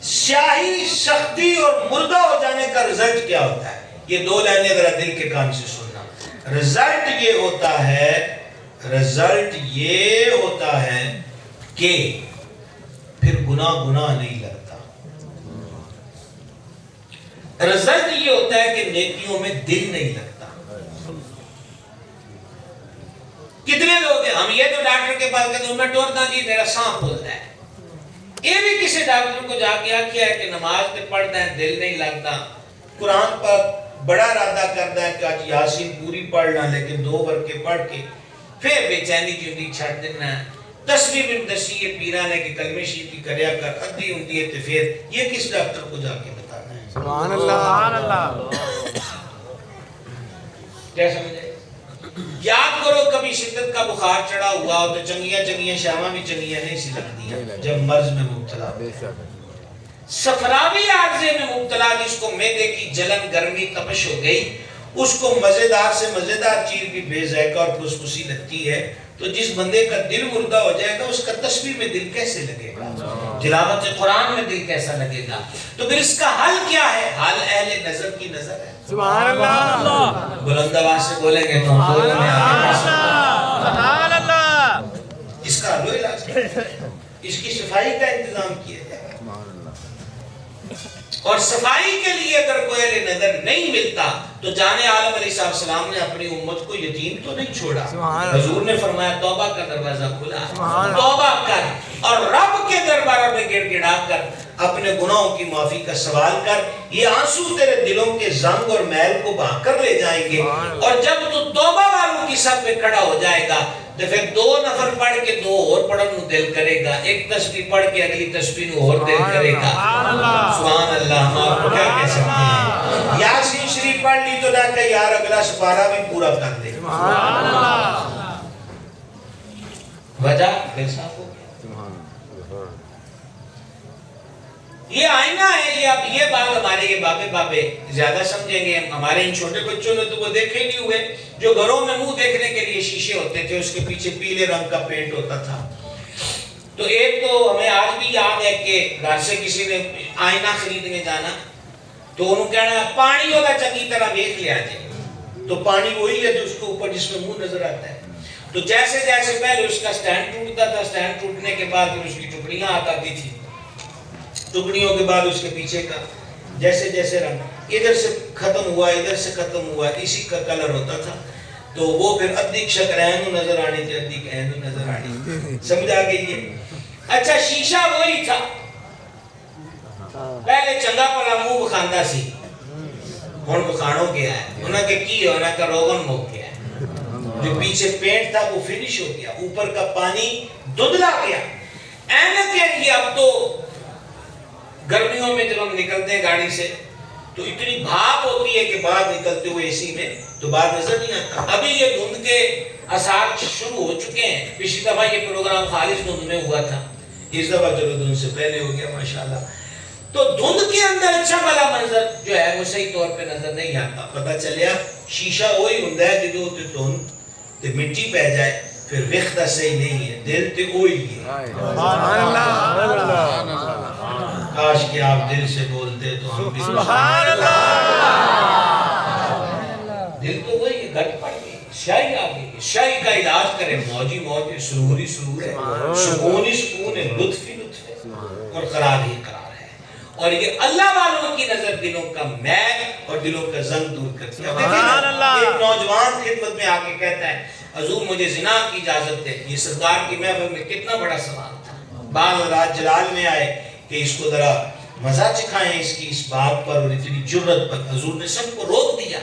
سیاہی, سختی اور مردہ ہو جانے کا رزلٹ کیا ہوتا ہے؟ یہ 2 لائنیں ذرا دل کے کان سے سننا. رزلٹ یہ ہوتا ہے کہ پھر گناہ نہیں لگتا. رزلٹ یہ ہوتا ہے کہ نیکیوں میں دل نہیں لگتا. کتنے لوگ ہیں, ہم یہ تو ڈاکٹر کے پاس کہتے ہیں میں ٹورتا جی میرا سانپ بولتا ہے, یہ بھی کسی ڈاکٹر کو جا کے آکھیا ہے کہ نماز پہ پڑھتا ہے دل نہیں لگتا, قرآن پر بڑا ارادہ کرتا ہے کہ آج یاسین پوری پڑھنا لیکن 2 ورقے پڑھ کے پھر بے چینی چھڑ دینا ہے, تسبیح بن دسی یہ پیرانے کی کلمے شریف کی کریا کر ادھی ہوندی ہے تے پھر یہ کس ڈاکٹر کو جا کے بتانا ہے؟ سبحان اللہ کیا سمجھے؟ یاد کرو کبھی شدت کا بخار چڑھا ہوا ہو تو چنگیاں شاماں بھی چنگیاں نہیں سی لگتی ہیں جب مرض میں مبتلا ہو. صفراوی عارضے میں مبتلا جس کو معدے کی جلن گرمی تپش ہو گئی اس کو مزیدار سے مزیدار چیز بھی بے ذائقہ اور خوشبوسی لگتی ہے تو جس بندے کا دل مردہ ہو جائے گا اس کا تسبیح میں دل کیسے لگے گا؟ تلاوت قرآن میں دل کیسا لگے گا؟ تو پھر اس کا حل کیا ہے؟ حل اہل نظر کی نظر ہے. سبحان اللہ بلند آواز سے بولیں گے تو ہم دونوں میں آگے سبحان اللہ اس کا حل و علاج ہے. اس کی صفائی کا انتظام کیا جائے اور صفائی کے لیے اگر کوئی اہل نظر نہیں ملتا تو جانے عالم علیہ السلام نے اپنی امت کو یتیم تو نہیں چھوڑا. حضور نے فرمایا توبہ کا دروازہ کھلا، توبہ کر اور رب کے دربار میں گڑ گڑا کر اپنے گناہوں کی معافی کا سوال کر. یہ آنسو تیرے دلوں کے زنگ اور میل کو بہا کر لے جائیں گے اور جب تو توبہ والوں کی صف میں کھڑا ہو جائے گا تو پھر 2 نفر پڑھ کے 2 اور پڑھن نو دل کرے گا، ایک تسبیح پڑھ کے اگلی تسبیح نو اور دل کرے گا. سبحان اللہ. ہم آپ کو کیا کہہ سکتے ہیں؟ یاسین شریف پڑھ لی تو نہ کہ یار اگلا سپارہ بھی پورا کر دے. وجہ دل صاف ہو گیا. یہ آئینہ ہے. یہ اب یہ بات ہمارے یہ بابے زیادہ سمجھیں گے. ہمارے ان چھوٹے بچوں نے تو وہ دیکھے نہیں ہوئے جو گھروں میں منہ دیکھنے کے لیے شیشے ہوتے تھے، اس کے پیچھے پیلے رنگ کا پینٹ ہوتا تھا. تو ایک تو ہمیں آج بھی یاد ہے کہ گھر سے کسی نے آئینہ خریدنے جانا تو انہوں کہنا پانی ہوگا چنگی طرح دیکھ لیا جائے. تو پانی وہی ہے جو اس کے اوپر جس میں منہ نظر آتا ہے. تو جیسے جیسے پہلے اس کا سٹینڈ ٹوٹتا تھا، سٹینڈ ٹوٹنے کے بعد پھر اس کی ٹکڑیاں آتی تھی، ٹکڑیوں کے بعد اس کے پیچھے کا جیسے جیسے رنگ ادھر سے ختم ہوا ادھر سے ختم ہوا اسی کا کلر ہوتا تھا. تو وہ پھر ادھک شکرینو نظر آنی تھی، ادھک اینو نظر آنی. سمجھ آ گئی ہے؟ اچھا شیشہ وہی تھا. پہلے چنگا پلا منہ بخاندہ سی، ہون بخانوں گیا ہے. انہوں نے کی ہے؟ انہوں نے روغن موک گیا ہے. جو پیچھے پینٹ تھا وہ فنش ہو گیا، اوپر کا پانی دھندلا گیا. اینک ہے یہ. اب تو گرمیوں میں جب ہم نکلتے ہیں گاڑی سے تو اتنی بھاپ ہوتی ہے کہ باہر نکلتے ہوئے اسی میں تو باہر نظر نہیں آتا. ابھی یہ دھند کے اثار شروع ہو چکے ہیں. پچھلی دفعہ یہ پروگرام خالص دھند میں ہوا تھا، اس دفعہ چلو دھند سے پہلے ہو گیا ماشاءاللہ. تو دھند کے اندر اچھا والا منظر جو ہے وہ صحیح طور پہ نظر نہیں آتا. پتہ چلیا شیشہ وہی ہوندا ہے جدوں تے دھند تے مٹی پہ جائے پھر ویکھدا صحیح نہیں ہے. دل تے وہی ہے. سبحان اللہ. کاش کہ آپ دل سے بولتے تو ہم بھی سبحان اللہ. دل تو وہی ہے. گھٹ پڑ گئی، شاہی آ گئی. شاہی کا علاج کرے موج ہی موج ہے، سرور ہی سرور ہے، سکون ہی سکون ہے، لطف ہی لطف ہے اور قرار ہی قرار ہے. اور یہ اللہ والوں کی نظر دلوں کا میل اور دلوں کا زنگ دور کرتی ہے. سبحان اللہ. ایک نوجوان خدمت میں آ کے کہتا ہے حضور مجھے زنا کی اجازت دے. یہ سرکار کی محفل میں کتنا بڑا سوال تھا. بعض رات جلال میں آئے کہ اس کو ذرا مزہ چکھائیں اس کی اس بات پر اور اتنی جرت پر. حضور نے سب کو روک دیا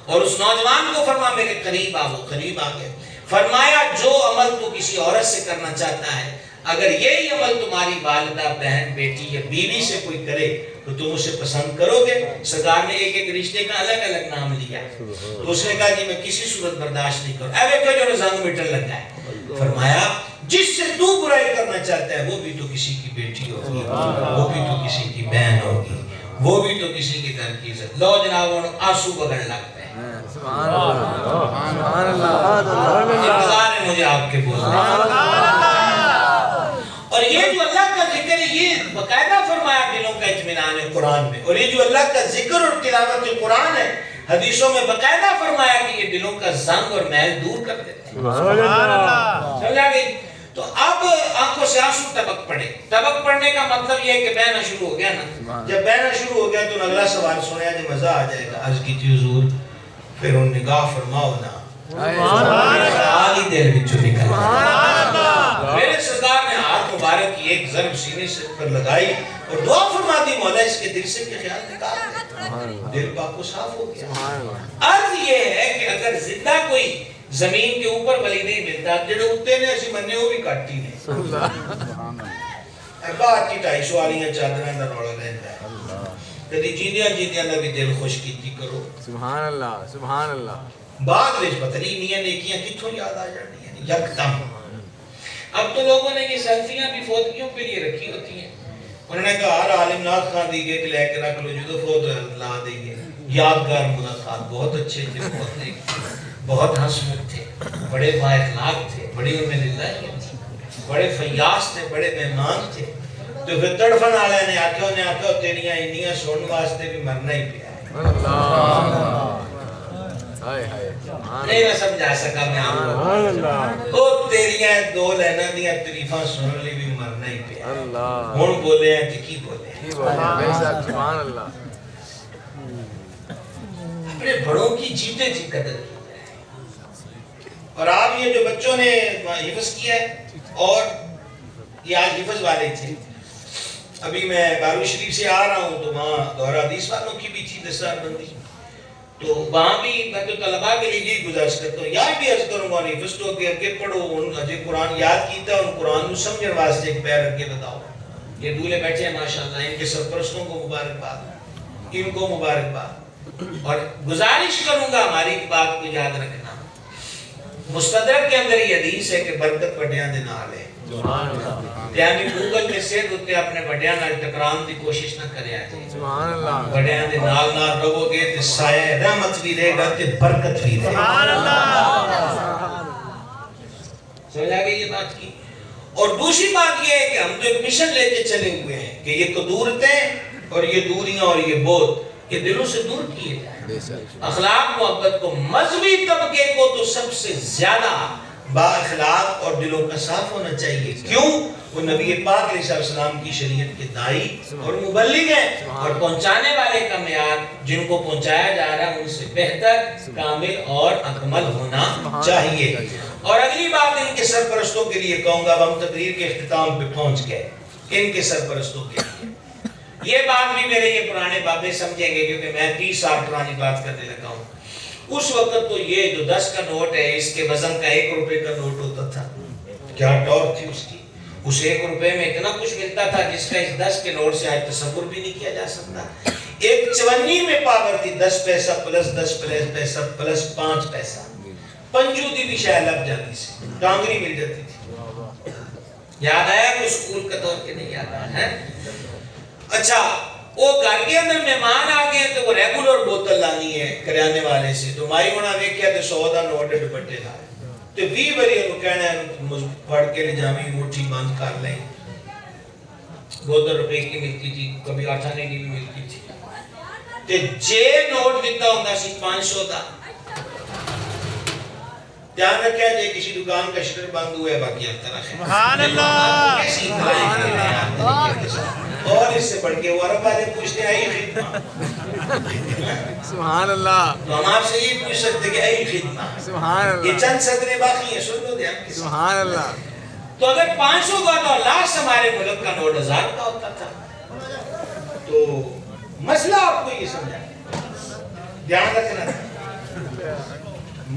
اور اس نوجوان کو فرمایا میرے قریب آ. وہ قریب آ گئے. فرمایا جو عمل تو کسی عورت سے کرنا چاہتا ہے اگر یہی عمل تمہاری والدہ بہن بیٹی یا بیوی سے کوئی کرے تو تم اسے پسند کرو گے. سرکار نے ایک ایک رشتے کا الگ الگ نام لیا. تو اس نے کہا جی میں کسی صورت برداشت نہیں کروں. اے دیکھو جو زنگ مٹن لگا ہے. فرمایا جس سے تو برائی کرنا چاہتا ہے وہ بھی تو کسی کی بیٹی ہوگی، وہ بھی تو کسی کی بہن ہوگی، وہ بھی تو کسی کے گھر کی عزت. لو جناب آنسو بگڑ لگتا ہے. سبحان اللہ. انتظار ہے مجھے آپ کے بولنے. اور یہ جو اللہ کا ذکر ہے یہ باقاعدہ فرمایا دلوں کا اطمینان ہے قرآن میں. اور یہ جو اللہ کا ذکر اور تلاوت قرآن ہے حدیثوں میں باقاعدہ فرمایا کہ یہ دلوں کا زنگ اور میل دور کر دیتے ہیں. سمجھا گئی؟ تو اب آنکھوں سے آنسو ٹپک پڑے. ٹپک پڑنے کا مطلب یہ ہے کہ بہنا شروع ہو گیا نا. جب بہنا شروع ہو گیا تو اگلا سوال سنیا جو مزہ آ جائے گا. عرض کی تھی حضور پھر ان نگاہ فرماؤ نا آلی دیر بچو نکل. میرے سردار نے ہاتھ مبارک کی ایک ضرب سینے سے پر لگائی اور دعا فرما دی مولا اس کے دل سے کہ خیال نکال دے. دل پاک و صاف ہو گیا. عرض یہ ہے کہ اگر زندہ کوئی زمین کے اوپر ولی نہیں ملتا جڑے اتنے نے اسی مننے وہ بھی کٹی نے باہر کی 250 والیاں چادراں دا رولا رہندا ہے کدی جیندیاں جیندیاں دا بھی دل خوش کیتی کرو سبحان اللہ سبحان اللہ بعد وچ پتہ نہیں نیاں نیکیاں کتھوں یاد آ جاندیاں یکدم اب تو لوگوں نے یہ سیلفیاں بھی فوتگیوں کے لیے رکھی ہوتی ہیں انہوں نے کہا ہر عالم نعت خان دی گیٹ لے کے رکھ لو جو فوت لا دیں یادگار ملاقات بہت اچھے تھے بہت نیک تھے بہت حسمت تھے بڑے بااخلاق تھے بڑی ان میں للہیت تھی بڑے فیاض تھے بڑے مہمان تھے تو پھر تڑفن والے نے آکھا انہیں آکھا تیریاں انیاں سنن واسطے بھی مرنا ہی پیا ہے نہیں میں سمجھا سکا میں آپ کو او تیریاں دو لینا دیاں تعریفاں سنن لی بھی مرنا ہی پیا ہے ہن بولے ہیں کہ کی بولے ہیں سبحان اللہ اپنے بڑوں کی جیتے جی قدر کی جائے اور آپ یہ جو بچوں نے حفظ کیا ہے اور یہ آج حفظ والے تھے ابھی میں باروی شریف سے آ رہا ہوں تو وہاں دورہ حدیث والوں کی بھی تھی دستار بندی تو وہاں بھی میں تو طلباء کے لیے یہی گزارش کرتا ہوں یہاں بھی عرض کروں گا حفظ تو اگے پڑھو جو قرآن یاد کیتا ان قرآن کو سمجھنے واسطے ایک پیر رکھ کے بتاؤ یہ دولے بیٹھے ہیں ماشاءاللہ ان کے سرپرستوں کو مبارکباد ان کو مبارکباد اور گزارش کروں گا ہماری بات کو یاد رکھنا مستدرک کے اندر یہ حدیث ہے کہ برکت بڑیاں دے نال ہے یعنی گوگل میں سے دوتے اپنے بڑیاں نال ٹکران دی کوشش نہ کرے آجے بڑیاں دے نال رہو گے تے سایہ رحمت بھی رہے گا تے برکت بھی رہے گا سمجھا گئی یہ بات کی اور دوسری بات یہ ہے کہ ہم جو ایک مشن لے کے چلے ہوئے ہیں کہ یہ قدورتیں اور یہ دوریاں اور یہ بوت یہ دلوں سے دور کیے جائیں اخلاق محبت کو مذہبی طبقے کو تو سب سے زیادہ با اخلاق اور دلوں کا صاف ہونا چاہیے کیوں وہ نبی پاک علیہ السلام کی شریعت کے دائی اور مبلغ ہیں اور پہنچانے والے کا معیار جن کو پہنچایا جا رہا ہے ان سے بہتر کامل اور اکمل ہونا چاہیے اور اگلی بات ان کے سرپرستوں کے لیے کہوں گا ہم تقریر کے اختتام پہ پہنچ گئے ان کے سرپرستوں کے لیے یہ بات بھی میرے یہ پرانے بابے سمجھیں گے کیونکہ میں 30 سال پرانی بات کرنے لگا ہوں اس وقت تو یہ جو 10 کا نوٹ ہے اس کے وزن کا 1 روپے کا نوٹ ہوتا تھا کیا ٹور تھی اس کی اس 1 روپے میں اتنا کچھ ملتا تھا جس کا اس 10 کے نوٹ سے آج تصور بھی نہیں کیا جا سکتا ایک چونی میں پاور تھی 10 پیسہ پلس 10 پیسہ پلس 5 پیسہ پنجو دی بھی شاید لگ جاتی سی ڈانگری مل جاتی تھی یاد آیا کہ اسکول کا دور کے نہیں یاد آیا ہے اچھا وہ گھر کے اندر مہمان آ گئے تو وہ ریگولر بوتل لانی ہے کریانے والے سے تو مائی ہونا دیکھیا تو 100 دا نوٹ دوپٹے لائے تو 20 بری انہوں کہنا ہے پڑھ کے لے جامی مٹھی بند کر لیں 2 روپے کی ملتی تھی کبھی 8 آنے کی بھی ملتی تھی تو جے نوٹ دیتا ہوں سی 500 دا دھیان رکھا ہے جے کسی دکان کا شٹر بند ہوا ہے باقی اب طرح ہے سبحان اللہ کیسی اطلاعیں کرے ہیں اور اس سے بڑھ کے وہ عرب والے پوچھتے آئی خدمہ سبحان اللہ تو ہم آپ سے یہ پوچھ سکتے کہ آئی خدمہ سبحان اللہ یہ چند صدریں باقی ہیں سن لو دھیان کے ساتھ سبحان اللہ تو اگر 500 کا تو لاسٹ ہمارے ملک کا نوٹ 1000 کا ہوتا تھا تو مسئلہ آپ کو یہ سمجھا دھیان رکھنا تھا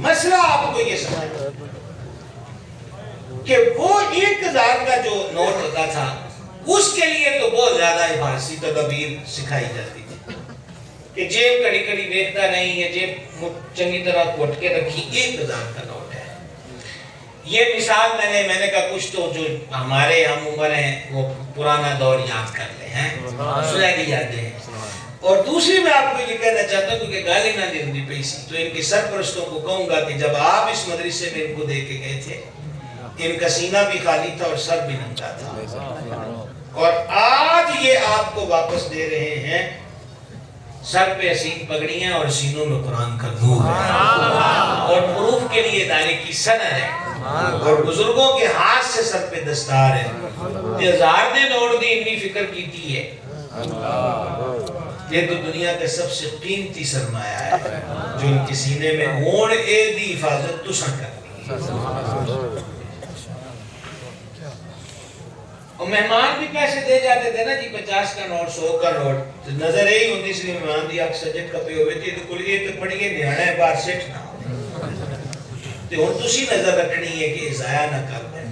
مسئلہ آپ کو یہ سمجھا کہ وہ 1000 کا جو نوٹ ہوتا تھا اس کے لیے تو بہت زیادہ فارسی تدابیر سکھائی جاتی تھی کہ جیب کڑی کڑی دیکھتا نہیں ہے جیب چنگی طرح کوٹ کے رکھی 1000 کا نوٹ ہے یہ مثال میں نے کہا کچھ تو جو ہمارے ہم عمر ہیں وہ پرانا دور یاد کر لیں ہیں سنہری یادیں ہیں اور دوسری میں آپ کو یہ کہنا چاہتا ہوں کیونکہ گالی نہ دینی پیسی تو ان کے سرپرستوں کو کہوں گا کہ جب آپ اس مدرسے میں ان کو دے کے گئے تھے ان کا سینہ بھی خالی تھا اور سر بھی ننگا تھا اور آج یہ آپ کو واپس دے رہے ہیں سر پہ حسین پگڑیاں اور سینوں میں قرآن کا نور ہے اور پروف کے لیے ادارے کی سند ہے اور بزرگوں کے ہاتھ سے سر پہ دستار ہے 1000 نے نوٹ دی اتنی فکر کی تھی ہے یہ تو دنیا کا سب سے قیمتی سرمایہ ہے جو ان کے سینے میں ہون اے دی حفاظت تو سن کرنی ہے اور مہمان بھی پیسے دے جاتے تھے نا جی 50 کا نوٹ 100 کا نوٹ نظر یہی ہوتی اس لیے مہمان دی آنکھ سجد کپے ہوئے تھے تو کلیے تو پڑھیے نیانا ہے بار سیٹھ نہ تو ہن تسی نظر رکھنی ہے کہ ضائع نہ کر دیں.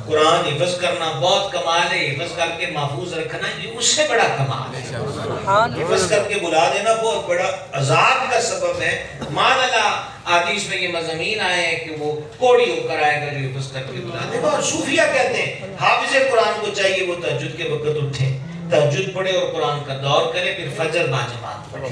قرآن حفظ کرنا بہت کمال ہے, حفظ کر کے محفوظ رکھنا یہ اس سے بڑا کمال ہے. حفظ کر کے بلا دینا بہت بڑا عذاب کا سبب ہے. مان اللہ حدیث میں یہ مضامین آئے ہیں کہ وہ کوڑی ہو کر آئے گا جو حفظ کر کے بلا دے گا. اور صوفیہ کہتے ہیں حافظ قرآن کو چاہیے وہ تہجد کے وقت اٹھے, تہجد پڑھے اور قرآن کا دور کرے, پھر فجر باجماعت پڑھے.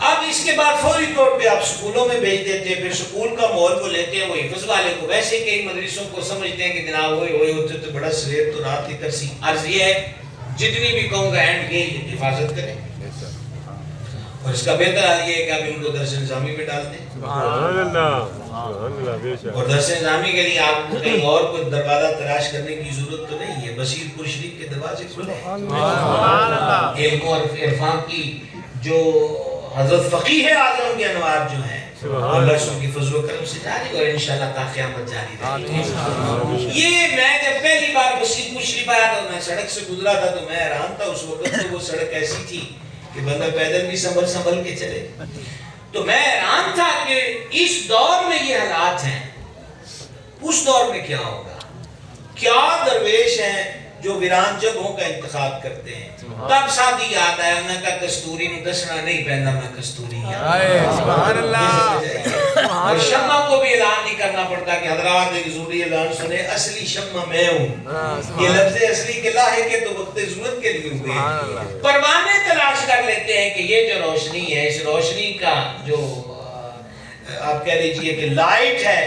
اب اس کے بعد فوری طور پہ آپ سکولوں میں بھیج دیتے ہیں, پھر سکول کا ماحول کو لیتے ہیں وہ حفظ والے کو. ویسے کئی مدرسوں کو سمجھتے ہیں کہ جناب ہوئے ہوتے تو بڑا سویر تو رات لے کر سی. عرض یہ ہے جتنی بھی کہوں گا اینڈ یہ حفاظت کریں, اور اس کا بہتر حال یہ ہے کہ آپ ان کو درس نظامی میں ڈال دیں. سبحان اللہ بے شک. اور درس نظامی کے لیے آپ کو کہیں اور کوئی دروازہ تلاش کرنے کی ضرورت تو نہیں ہے, بصیر پور شریف کے دروازے کھلے ہیں. علم اور عرفان کی جو حضرت فقیہ اعظم کے انوار جو ہیں اللہ سب کی فضل و کرم سے جاری, اور انشاءاللہ تا قیامت جاری رہے گی. یہ میں جب پہلی بار بصیر پور شریف آیا تھا, میں سڑک سے گزرا تھا تو میں حیران تھا. اس وقت تو وہ سڑک ایسی تھی کہ بندہ پیدل بھی سنبھل کے چلے. تو میں حیران تھا کہ اس دور میں یہ حالات ہیں, اس دور میں کیا ہوگا. کیا درویش ہیں جو ویران جگہوں کا انتخاب کرتے ہیں. تب ساتھی یاد آیا انہوں نے کہا کستوری نے دسنا نہیں پہننا, میں کستوری سبحان اللہ. اور شمع کو بھی اعلان نہیں کرنا پڑتا کہ حضرات ایک ضروری اعلان سنیں, اصلی شمع میں ہوں. یہ لفظ اصلی کے لاحق ہے تو وقت ضرورت کے لیے ہوئے. پروانے تلاش کر لیتے ہیں کہ یہ جو روشنی ہے, اس روشنی کا جو آپ کہہ لیجئے کہ لائٹ ہے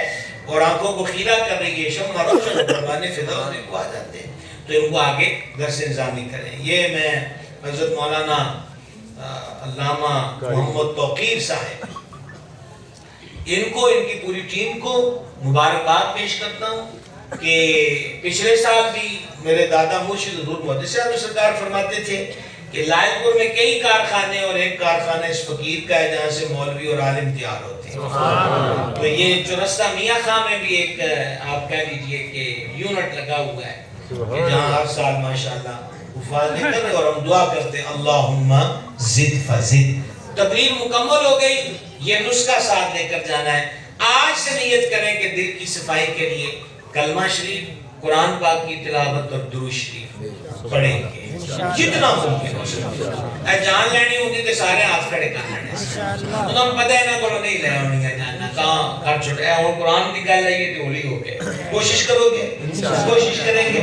اور آنکھوں کو خیرہ کر رہی ہے, شمع روشن, پروانے فضا ہونے کو آ جاتے ہیں. تو ان کو آگے درس نظامی کریں. یہ میں حضرت مولانا علامہ محمد توقیر صاحب, ان کو ان کی پوری ٹیم کو مبارکباد پیش کرتا ہوں کہ پچھلے سال بھی میرے دادا مرشد حضور محدث صاحب سرکار فرماتے تھے کہ لائل پور میں کئی کارخانے اور ایک کارخانہ اس فقیر کا ہے جہاں سے مولوی اور عالم تیار ہوتے ہیں. تو یہ چورستہ میاں خان میں بھی ایک آپ کہہ لیجئے کہ یونٹ لگا ہوا ہے کہ جہاں ہر سال ماشاءاللہ وفاد نکل رہے, اور ہم دعا کرتے ہیں اللہم زد فزد. تقریر مکمل ہو گئی, یہ نسخہ ساتھ لے کر جانا ہے. آج سے نیت کریں کہ دل کی صفائی کے لیے کلمہ شریف, قرآن پاک کی تلاوت اور درود شریف پڑھیں گے جتنا ممکن ہو سکتا ہے. جان لینی ہوگی تو سارے ہاتھ کھڑے کر لینے, انہوں نے پتہ ہے نا کرو نہیں لے ہونی ہے جاننا کہاں کر چھوڑے ہیں. اور قرآن نکال لائیے تو ہولی ہو گئے. کوشش کرو گے, کوشش کریں گے.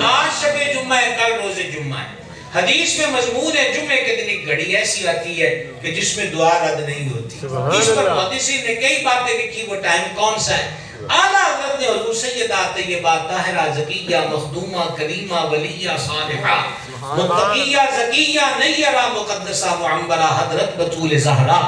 آج شب جمعہ ہے, کل روز جمعہ ہے. حدیث میں مضمون ہے جمعے کے دن ایک گھڑی ایسی آتی ہے کہ جس میں دعا رد نہیں ہوتی. اس پر محدثین نے کئی باتیں لکھی, وہ ٹائم کون سا ہے. اعلیٰ حضرت نے حضور سیدہ طیبہ طاہرہ زکیہ مخدومہ کریمہ ولیہ صالحہ متقیہ زکیہ نیرہ مقدسہ معمرہ حضرت بطول زہرہ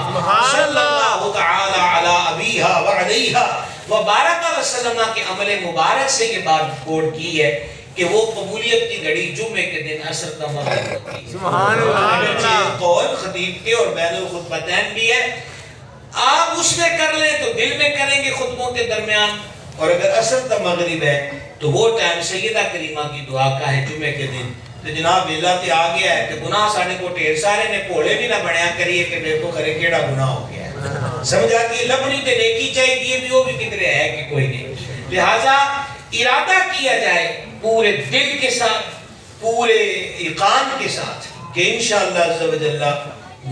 صلی اللہ تعالی علی ابیہا وعلیہا وبارکہ وسلم کے عمل مبارک سے یہ بات کوڈ کی ہے کہ وہ قبولیت کی گھڑی جمعے کے دن عصر کا مغرب ہوتی ہے. سبحان اللہ. قول خطیب کے اور بین الخطبتین بھی ہے. آپ اس میں کر لیں تو دل میں کریں گے خطبوں کے درمیان, اور اگر عصر کا مغرب ہے تو وہ ٹائم سیدہ کریمہ کی دعا کا ہے جمعے کے دن. تو جناب ویلا تے آ گیا ہے کہ گناہ ساڑھے کو ٹھیر سارے نے پھوڑے بھی نہ بڑھیا کریے کہ میرے کو کرے کیڑا گناہ ہو گیا ہے. سمجھ آتی ہے لبنی تے نیکی چاہیے بھی وہ بھی کدھرے ہے کہ کوئی نہیں. لہٰذا ارادہ کیا جائے پورے دل کے ساتھ, پورے ایقان کے ساتھ کہ انشاءاللہ عز و جل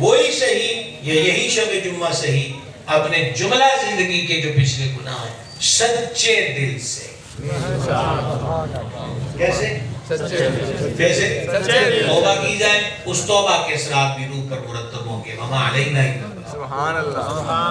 وہی صحیح یا یہی شب جمعہ صحیح اپنے جملہ زندگی کے جو پچھلے گناہ ہیں سچے دل سے. کیسے؟ کیسے؟ توبہ کی جائے, اس توبہ کے اثرات بھی روح پر مرتب ہوں گے. وما علینا. سبحان اللہ.